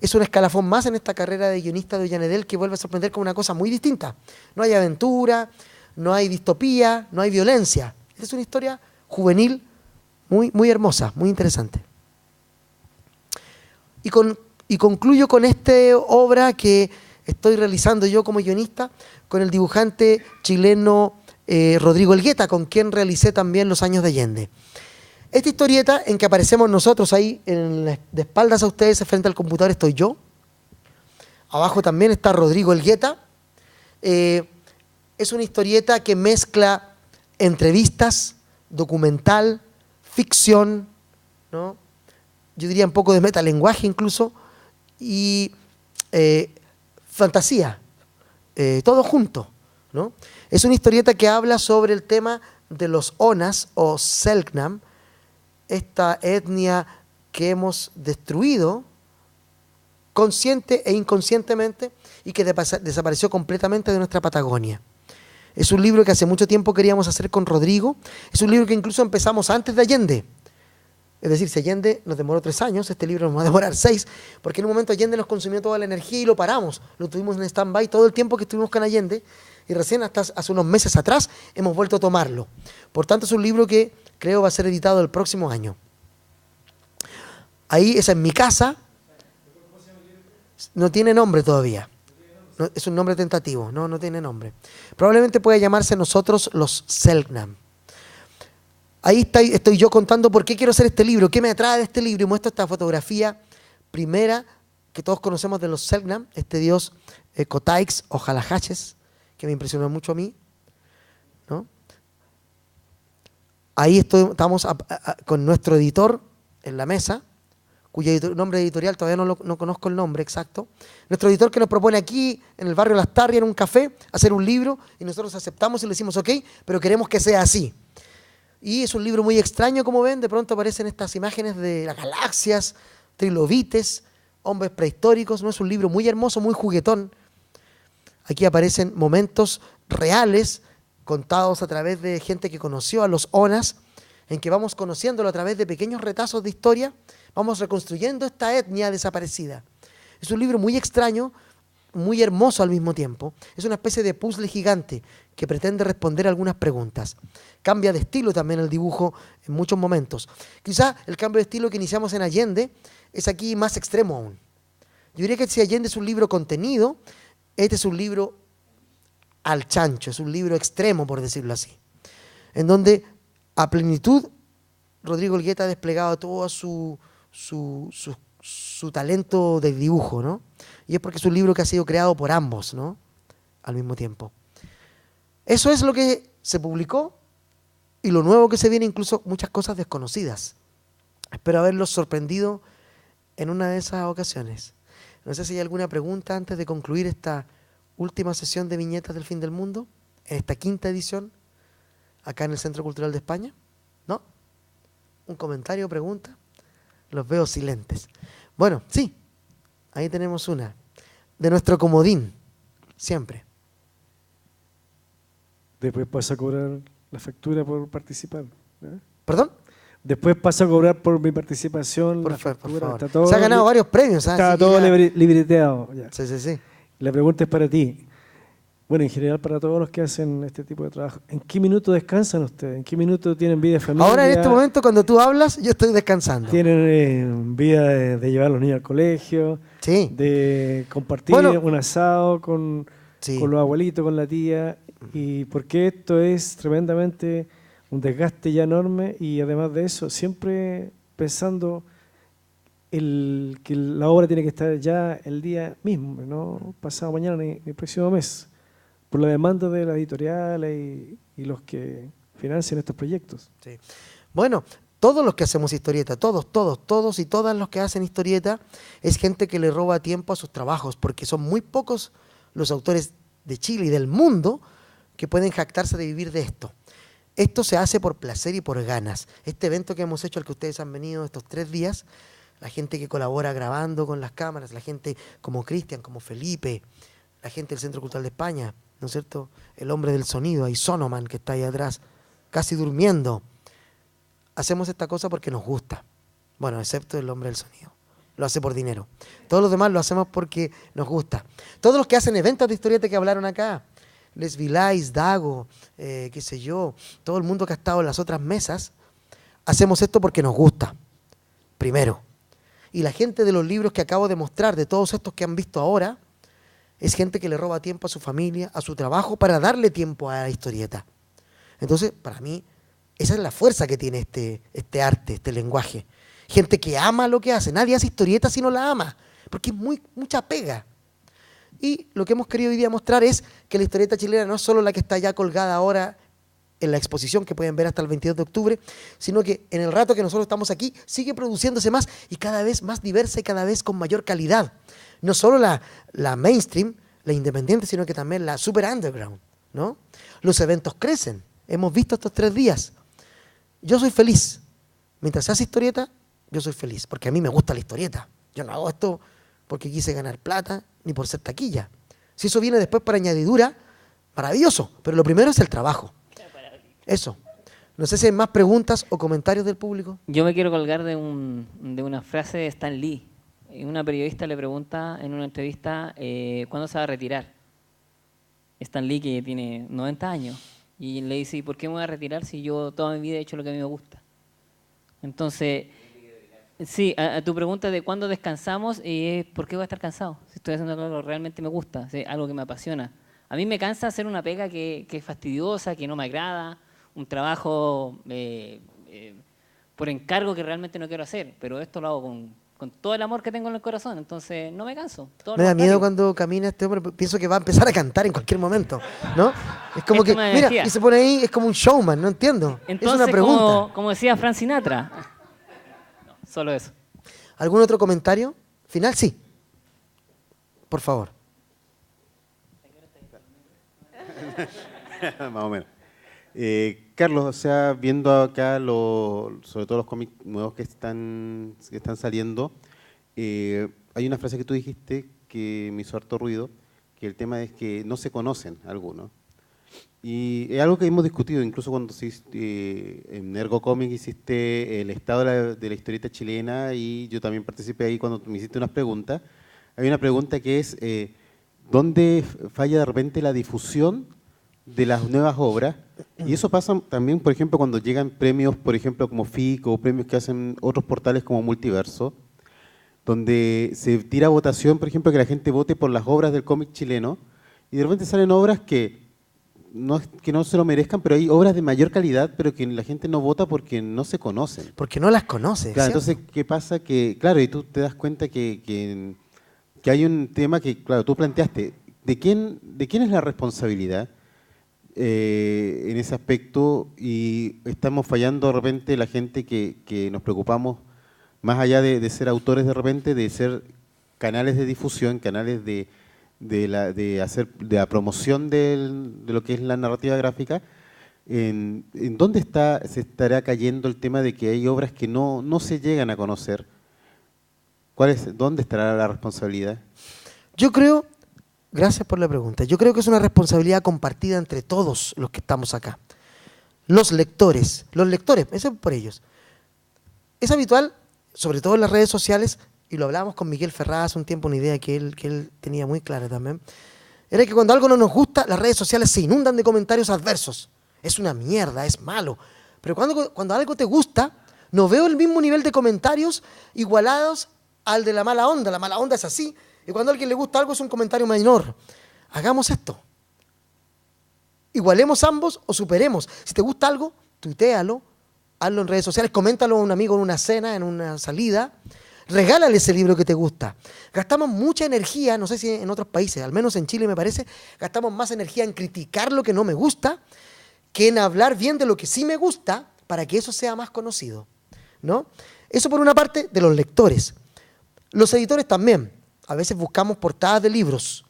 es un escalafón más en esta carrera de guionista de Ollanedel, que vuelve a sorprender con una cosa muy distinta. No hay aventura, no hay distopía, no hay violencia. Esta es una historia juvenil muy, muy hermosa, muy interesante. Y concluyo con esta obra que estoy realizando yo como guionista con el dibujante chileno Rodrigo Elgueta, con quien realicé también Los años de Allende. Esta historieta en que aparecemos nosotros ahí de espaldas a ustedes, frente al computador estoy yo. Abajo también está Rodrigo Elgueta. Es una historieta que mezcla entrevistas, documental, ficción, ¿no? Yo diría un poco de metalenguaje incluso, y fantasía, todo junto, ¿no? Es una historieta que habla sobre el tema de los Onas o Selknam, esta etnia que hemos destruido consciente e inconscientemente y que desapareció completamente de nuestra Patagonia. Es un libro que hace mucho tiempo queríamos hacer con Rodrigo. Es un libro que incluso empezamos antes de Allende. Es decir, si Allende nos demoró 3 años, este libro nos va a demorar 6, porque en un momento Allende nos consumió toda la energía y lo paramos. Lo tuvimos en stand-by todo el tiempo que estuvimos con Allende y recién hasta hace unos meses atrás hemos vuelto a tomarlo. Por tanto, es un libro que creo va a ser editado el próximo año. Ahí, esa es mi casa. No tiene nombre todavía. No, es un nombre tentativo, no tiene nombre. Probablemente pueda llamarse Nosotros los Selknam. Ahí estoy yo contando por qué quiero hacer este libro, qué me atrae de este libro, y muestro esta fotografía primera que todos conocemos de los Selknam, este dios Kotaix o Jalajaches, que me impresionó mucho a mí, ¿no? Ahí estamos con nuestro editor en la mesa, cuyo nombre editorial todavía no conozco el nombre exacto. Nuestro editor que nos propone aquí, en el barrio Las Tarrias, en un café, hacer un libro, y nosotros aceptamos y le decimos ok, pero queremos que sea así. Y es un libro muy extraño, como ven, de pronto aparecen estas imágenes de las galaxias, trilobites, hombres prehistóricos, ¿no? Es un libro muy hermoso, muy juguetón. Aquí aparecen momentos reales, contados a través de gente que conoció a los Onas, en que vamos conociéndolo a través de pequeños retazos de historia, vamos reconstruyendo esta etnia desaparecida. Es un libro muy extraño, muy hermoso al mismo tiempo. Es una especie de puzzle gigante que pretende responder algunas preguntas. Cambia de estilo también el dibujo en muchos momentos. Quizá el cambio de estilo que iniciamos en Allende es aquí más extremo aún. Yo diría que si Allende es un libro contenido, este es un libro al chancho, es un libro extremo, por decirlo así, en donde a plenitud Rodrigo Elgueta ha desplegado todo su talento de dibujo, ¿no? Y es porque es un libro que ha sido creado por ambos, ¿no? Al mismo tiempo. Eso es lo que se publicó y lo nuevo que se viene, incluso muchas cosas desconocidas. Espero haberlos sorprendido en una de esas ocasiones. No sé si hay alguna pregunta antes de concluir esta última sesión de viñetas del fin del mundo, en esta 5ª edición, acá en el Centro Cultural de España. ¿No? ¿Un comentario o pregunta? Los veo silentes. Bueno, sí, ahí tenemos una. De nuestro comodín, siempre. Después pasa a cobrar la factura por participar. ¿Eh? ¿Perdón? Después pasa a cobrar por mi participación. Por la factura. favor. Está todo Se ha ganado varios premios. Está así que todo ya... libreteado. Ya. Sí. La pregunta es para ti. Bueno, en general para todos los que hacen este tipo de trabajo. ¿En qué minuto descansan ustedes? ¿En qué minuto tienen vida de familia? Ahora en este momento cuando tú hablas, yo estoy descansando. ¿Tienen vida de llevar a los niños al colegio? Sí. De compartir un asado con los abuelitos, con la tía. Y porque esto es tremendamente un desgaste ya enorme y además de eso, siempre pensando que la obra tiene que estar ya el día mismo, no pasado mañana ni el próximo mes, por la demanda de las editoriales y los que financian estos proyectos. Sí. Bueno, todos los que hacemos historieta, todos y todas los que hacen historieta, es gente que le roba tiempo a sus trabajos, porque son muy pocos los autores de Chile y del mundo que pueden jactarse de vivir de esto. Esto se hace por placer y por ganas. Este evento que hemos hecho, al que ustedes han venido estos 3 días, la gente que colabora grabando con las cámaras, la gente como Cristian, como Felipe, la gente del Centro Cultural de España, ¿no es cierto? El hombre del sonido, ahí Sonoman, que está ahí atrás, casi durmiendo. Hacemos esta cosa porque nos gusta. Bueno, excepto el hombre del sonido. Lo hace por dinero. Todos los demás lo hacemos porque nos gusta. Todos los que hacen eventos de historieta que hablaron acá, Les Vilais, Dago, qué sé yo, todo el mundo que ha estado en las otras mesas, hacemos esto porque nos gusta, primero. Y la gente de los libros que acabo de mostrar, de todos estos que han visto ahora, es gente que le roba tiempo a su familia, a su trabajo, para darle tiempo a la historieta. Entonces, para mí, esa es la fuerza que tiene este arte, este lenguaje. Gente que ama lo que hace. Nadie hace historieta si no la ama, porque es mucha pega. Y lo que hemos querido hoy día mostrar es que la historieta chilena no es solo la que está ya colgada ahora en la exposición que pueden ver hasta el 22 de octubre, sino que en el rato que nosotros estamos aquí sigue produciéndose más y cada vez más diversa y cada vez con mayor calidad. No solo la mainstream, la independiente, sino que también la super underground, ¿no? Los eventos crecen. Hemos visto estos 3 días. Yo soy feliz. Mientras se hace historieta, yo soy feliz, porque a mí me gusta la historieta. Yo no hago esto porque quise ganar plata, ni por ser taquilla. Si eso viene después por añadidura, maravilloso, pero lo primero es el trabajo. Eso. No sé si hay más preguntas o comentarios del público. Yo me quiero colgar de una frase de Stan Lee. Una periodista le pregunta en una entrevista ¿cuándo se va a retirar? Stan Lee, que tiene 90 años, y le dice, ¿y por qué me voy a retirar si yo toda mi vida he hecho lo que a mí me gusta? Entonces, sí, a tu pregunta de cuándo descansamos, ¿por qué voy a estar cansado? Si estoy haciendo algo que realmente me gusta, algo que me apasiona. A mí me cansa hacer una pega que es fastidiosa, que no me agrada, un trabajo por encargo que realmente no quiero hacer, pero esto lo hago con todo el amor que tengo en el corazón, entonces no me canso. Me da miedo cuando camina este hombre, pienso que va a empezar a cantar en cualquier momento, ¿no? Es como que, mira, y se pone ahí, es como un showman, no entiendo. Entonces, es una pregunta. Como decía Frank Sinatra. No, solo eso. ¿Algún otro comentario final? Sí. Por favor. Más o menos. Carlos, o sea, viendo acá sobre todo los cómics nuevos que están saliendo, hay una frase que tú dijiste que me hizo harto ruido, que el tema es que no se conocen algunos. Y es algo que hemos discutido, incluso cuando en Ergo Comic hiciste el estado de la historieta chilena, y yo también participé ahí cuando me hiciste unas preguntas. Hay una pregunta que es, ¿dónde falla de repente la difusión de las nuevas obras? Y eso pasa también, por ejemplo, cuando llegan premios, por ejemplo, como FIC, o premios que hacen otros portales como Multiverso, donde se tira votación, por ejemplo, que la gente vote por las obras del cómic chileno, y de repente salen obras que no se lo merezcan, pero hay obras de mayor calidad, pero que la gente no vota porque no se conocen. Porque no las conoce. Claro, entonces, ¿qué pasa? Que, claro, y tú te das cuenta que hay un tema que, claro, tú planteaste, ¿de quién es la responsabilidad en ese aspecto? Y estamos fallando de repente la gente que nos preocupamos, más allá de ser autores de repente, de ser canales de difusión, canales de la promoción de lo que es la narrativa gráfica. ¿En dónde se estará cayendo el tema de que hay obras que no se llegan a conocer? ¿Dónde estará la responsabilidad? Yo creo, gracias por la pregunta, yo creo que es una responsabilidad compartida entre todos los que estamos acá. Los lectores, eso es por ellos. Es habitual, sobre todo en las redes sociales, y lo hablábamos con Miguel Ferraz hace un tiempo, una idea que él tenía muy clara también, era que cuando algo no nos gusta, las redes sociales se inundan de comentarios adversos. Es una mierda, es malo. Pero cuando algo te gusta, no veo el mismo nivel de comentarios igualados al de la mala onda. La mala onda es así. Y cuando a alguien le gusta algo es un comentario menor. Hagamos esto. Igualemos ambos o superemos. Si te gusta algo, tuitéalo, hazlo en redes sociales, coméntalo a un amigo en una cena, en una salida. Regálale ese libro que te gusta. Gastamos mucha energía, no sé si en otros países, al menos en Chile me parece, gastamos más energía en criticar lo que no me gusta que en hablar bien de lo que sí me gusta para que eso sea más conocido, ¿no? Eso por una parte de los lectores. Los editores también. A veces buscamos portadas de libros.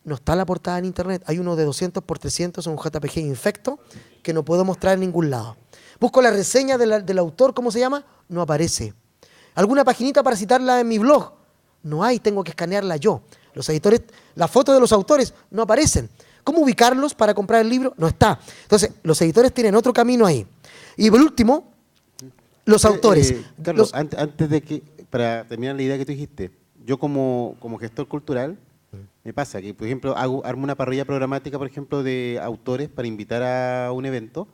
No está la portada en internet. Hay uno de 200 por 300, un JPG infecto, que no puedo mostrar en ningún lado. Busco la reseña del autor, ¿cómo se llama? No aparece. ¿Alguna paginita para citarla en mi blog? No hay, tengo que escanearla yo. Los editores, la foto de los autores no aparecen. ¿Cómo ubicarlos para comprar el libro? No está. Entonces, los editores tienen otro camino ahí. Y por último, los autores. Carlos, antes de que, para terminar la idea que tú dijiste, yo como gestor cultural, me pasa que, por ejemplo, armo una parrilla programática, por ejemplo, de autores para invitar a un evento,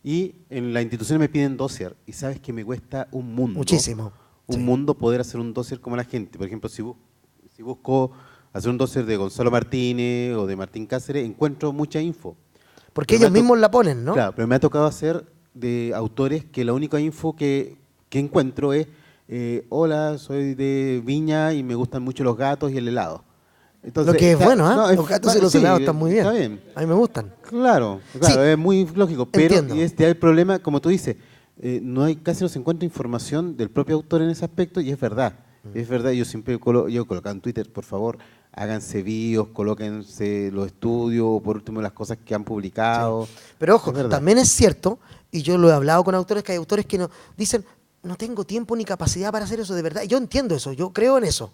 y en la institución me piden dossier, y sabes que me cuesta un mundo. Muchísimo. Un mundo poder hacer un dossier como la gente. Por ejemplo, si busco hacer un dossier de Gonzalo Martínez o de Martín Cáceres, encuentro mucha info. Porque ellos mismos la ponen, ¿no? Claro, pero me ha tocado hacer de autores que la única info que encuentro es hola, soy de Viña y me gustan mucho los gatos y el helado. Entonces, lo que es bueno, ¿eh? no, los gatos y los helados están muy bien. Está bien. A mí me gustan. Claro, Sí. es muy lógico, pero Entiendo. el problema, como tú dices, casi no se encuentra información del propio autor en ese aspecto y es verdad. Es verdad, yo siempre yo colocaba en Twitter, por favor, háganse bios, colóquense los estudios, o por último las cosas que han publicado. Sí. Pero ojo, Es también es cierto, y yo lo he hablado con autores, que hay autores que no, dicen, no tengo tiempo ni capacidad para hacer eso de verdad. Yo entiendo eso, yo creo en eso.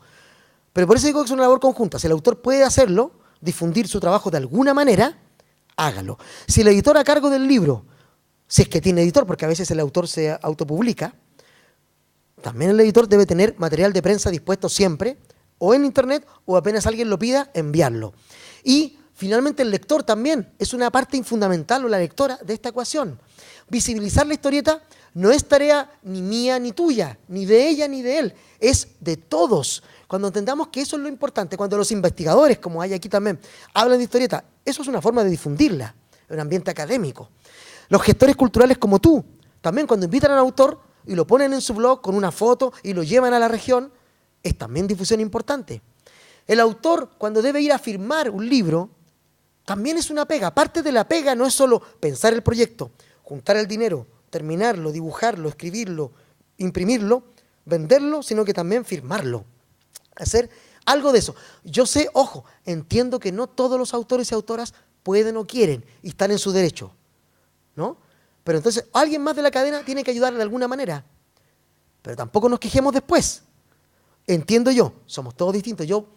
Pero por eso digo que es una labor conjunta. Si el autor puede hacerlo, difundir su trabajo de alguna manera, hágalo. Si el editor a cargo del libro, si es que tiene editor, porque a veces el autor se autopublica, también el editor debe tener material de prensa dispuesto siempre, o en internet, o apenas alguien lo pida, enviarlo. Y finalmente el lector también es una parte fundamental, o la lectora, de esta ecuación. Visibilizar la historieta no es tarea ni mía ni tuya, ni de ella ni de él, es de todos. Cuando entendamos que eso es lo importante, cuando los investigadores, como hay aquí también, hablan de historieta, eso es una forma de difundirla, en un ambiente académico. Los gestores culturales como tú, también cuando invitan al autor y lo ponen en su blog con una foto y lo llevan a la región, es también difusión importante. El autor, cuando debe ir a firmar un libro, también es una pega. Parte de la pega no es solo pensar el proyecto, juntar el dinero, terminarlo, dibujarlo, escribirlo, imprimirlo, venderlo, sino que también firmarlo. Hacer algo de eso. Yo sé, ojo, entiendo que no todos los autores y autoras pueden o quieren y están en su derecho, ¿no? Pero entonces alguien más de la cadena tiene que ayudar de alguna manera. Pero tampoco nos quejemos después. Entiendo yo, somos todos distintos. Yo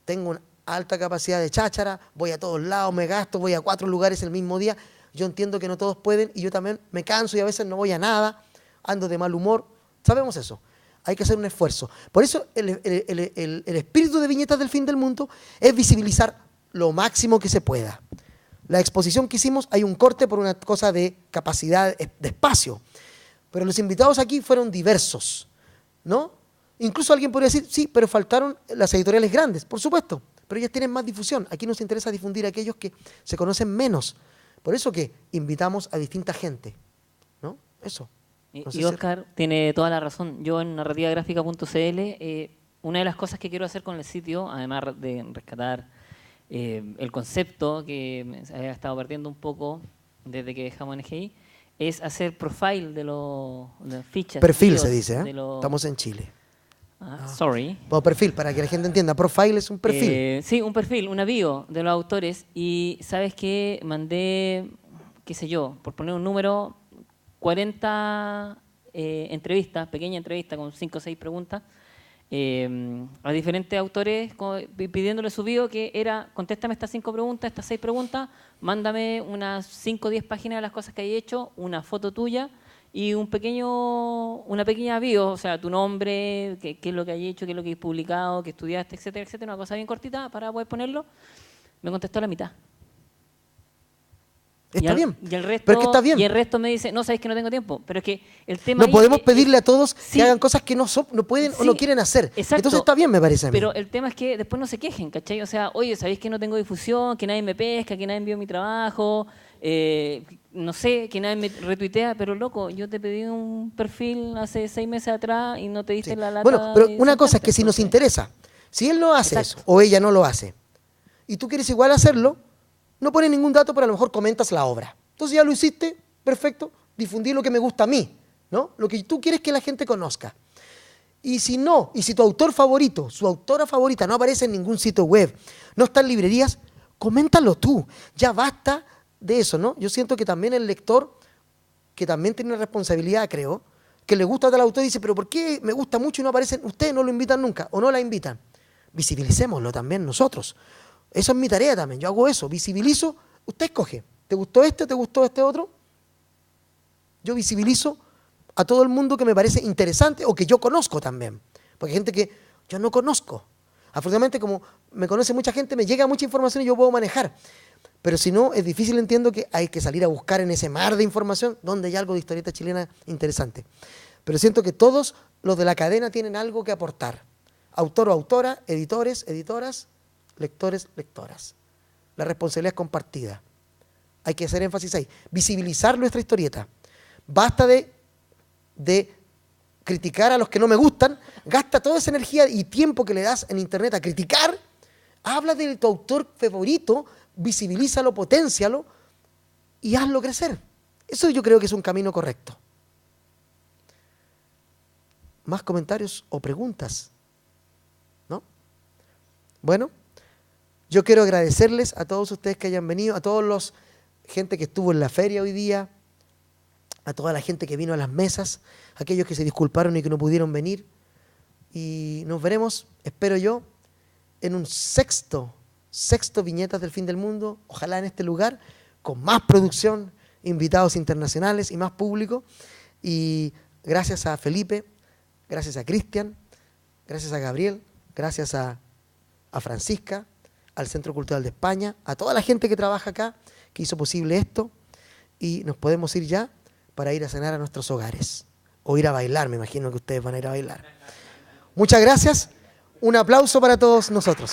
tengo una alta capacidad de cháchara, voy a todos lados, me gasto, voy a 4 lugares el mismo día. Yo entiendo que no todos pueden y yo también me canso y a veces no voy a nada, ando de mal humor. Sabemos eso. Hay que hacer un esfuerzo. Por eso el espíritu de Viñetas del Fin del Mundo es visibilizar lo máximo que se pueda. La exposición que hicimos, hay un corte por una cosa de capacidad, de espacio. Pero los invitados aquí fueron diversos, ¿no? Incluso alguien podría decir, sí, pero faltaron las editoriales grandes, por supuesto. Pero ellas tienen más difusión. Aquí nos interesa difundir a aquellos que se conocen menos. Por eso que invitamos a distinta gente, ¿no? Eso. No sé Y Oscar tiene toda la razón. Yo en narrativagráfica.cl, una de las cosas que quiero hacer con el sitio, además de rescatar el concepto que se había estado perdiendo un poco desde que dejamos NGI, es hacer profile de las fichas. Perfil se dice, ¿eh? Estamos en Chile. Sorry. Bueno, perfil, para que la gente entienda. Profile es un perfil. Sí, un perfil, una bio de los autores. Y ¿sabes qué? Mandé, qué sé yo, por poner un número, 40 entrevistas, pequeña entrevista con 5 o 6 preguntas, a diferentes autores pidiéndole su bio que era, contéstame estas 5 preguntas, estas 6 preguntas, mándame unas 5 o 10 páginas de las cosas que hay hecho, una foto tuya y una pequeña bio, o sea, tu nombre, qué es lo que hay hecho, qué es lo que hay publicado, qué estudiaste, etcétera, etcétera, una cosa bien cortita para poder ponerlo. Me contestó la mitad. Está bien. Y el resto, pero es que está bien. Y el resto me dice, no, sabes que no tengo tiempo. Pero es que el tema... No podemos pedirle a todos sí, que hagan cosas que no pueden o no quieren hacer. Exacto. Entonces está bien, me parece a mí. Pero el tema es que después no se quejen, ¿cachai? O sea, oye, ¿sabéis que no tengo difusión? Que nadie me pesca, que nadie envió mi trabajo, no sé, que nadie me retuitea. Pero loco, yo te pedí un perfil hace 6 meses atrás y no te diste la lata. Bueno, pero de una cosa es sentarte, que si nos interesa, si él no hace Exacto. eso o ella no lo hace y tú quieres igual hacerlo, no pones ningún dato, pero a lo mejor comentas la obra. Entonces ya lo hiciste, perfecto, difundir lo que me gusta a mí, ¿no? Lo que tú quieres que la gente conozca. Y si no, y si tu autor favorito, su autora favorita no aparece en ningún sitio web, no está en librerías, coméntalo tú. Ya basta de eso, ¿no? Yo siento que también el lector, que también tiene una responsabilidad, creo, que le gusta tal autor y dice, pero ¿por qué me gusta mucho y no aparecen? Ustedes no lo invitan nunca o no la invitan. Visibilicémoslo también nosotros. Eso es mi tarea también. Yo hago eso, visibilizo, usted escoge. ¿Te gustó este? ¿Te gustó este otro? Yo visibilizo a todo el mundo que me parece interesante o que yo conozco también. Porque hay gente que yo no conozco. Afortunadamente, como me conoce mucha gente, me llega mucha información y yo puedo manejar. Pero si no, es difícil, entiendo que hay que salir a buscar en ese mar de información donde hay algo de historieta chilena interesante. Pero siento que todos los de la cadena tienen algo que aportar. Autor o autora, editores, editoras, lectores, lectoras. La responsabilidad es compartida. Hay que hacer énfasis ahí. Visibilizar nuestra historieta. Basta de criticar a los que no me gustan. Gasta toda esa energía y tiempo que le das en internet a criticar Habla de tu autor favorito, visibilízalo, potencialo y hazlo crecer. Eso yo creo que es un camino correcto. ¿Más comentarios o preguntas? ¿No? Bueno, yo quiero agradecerles a todos ustedes que hayan venido, a todos los gente que estuvo en la feria hoy día, a toda la gente que vino a las mesas, a aquellos que se disculparon y que no pudieron venir. Y nos veremos, espero yo, en un sexto Viñetas del Fin del Mundo, ojalá en este lugar, con más producción, invitados internacionales y más público. Y gracias a Felipe, gracias a Cristian, gracias a Gabriel, gracias a Francisca, al Centro Cultural de España, a toda la gente que trabaja acá, que hizo posible esto. Y nos podemos ir ya para ir a cenar a nuestros hogares. O ir a bailar, me imagino que ustedes van a ir a bailar. Muchas gracias. Un aplauso para todos nosotros.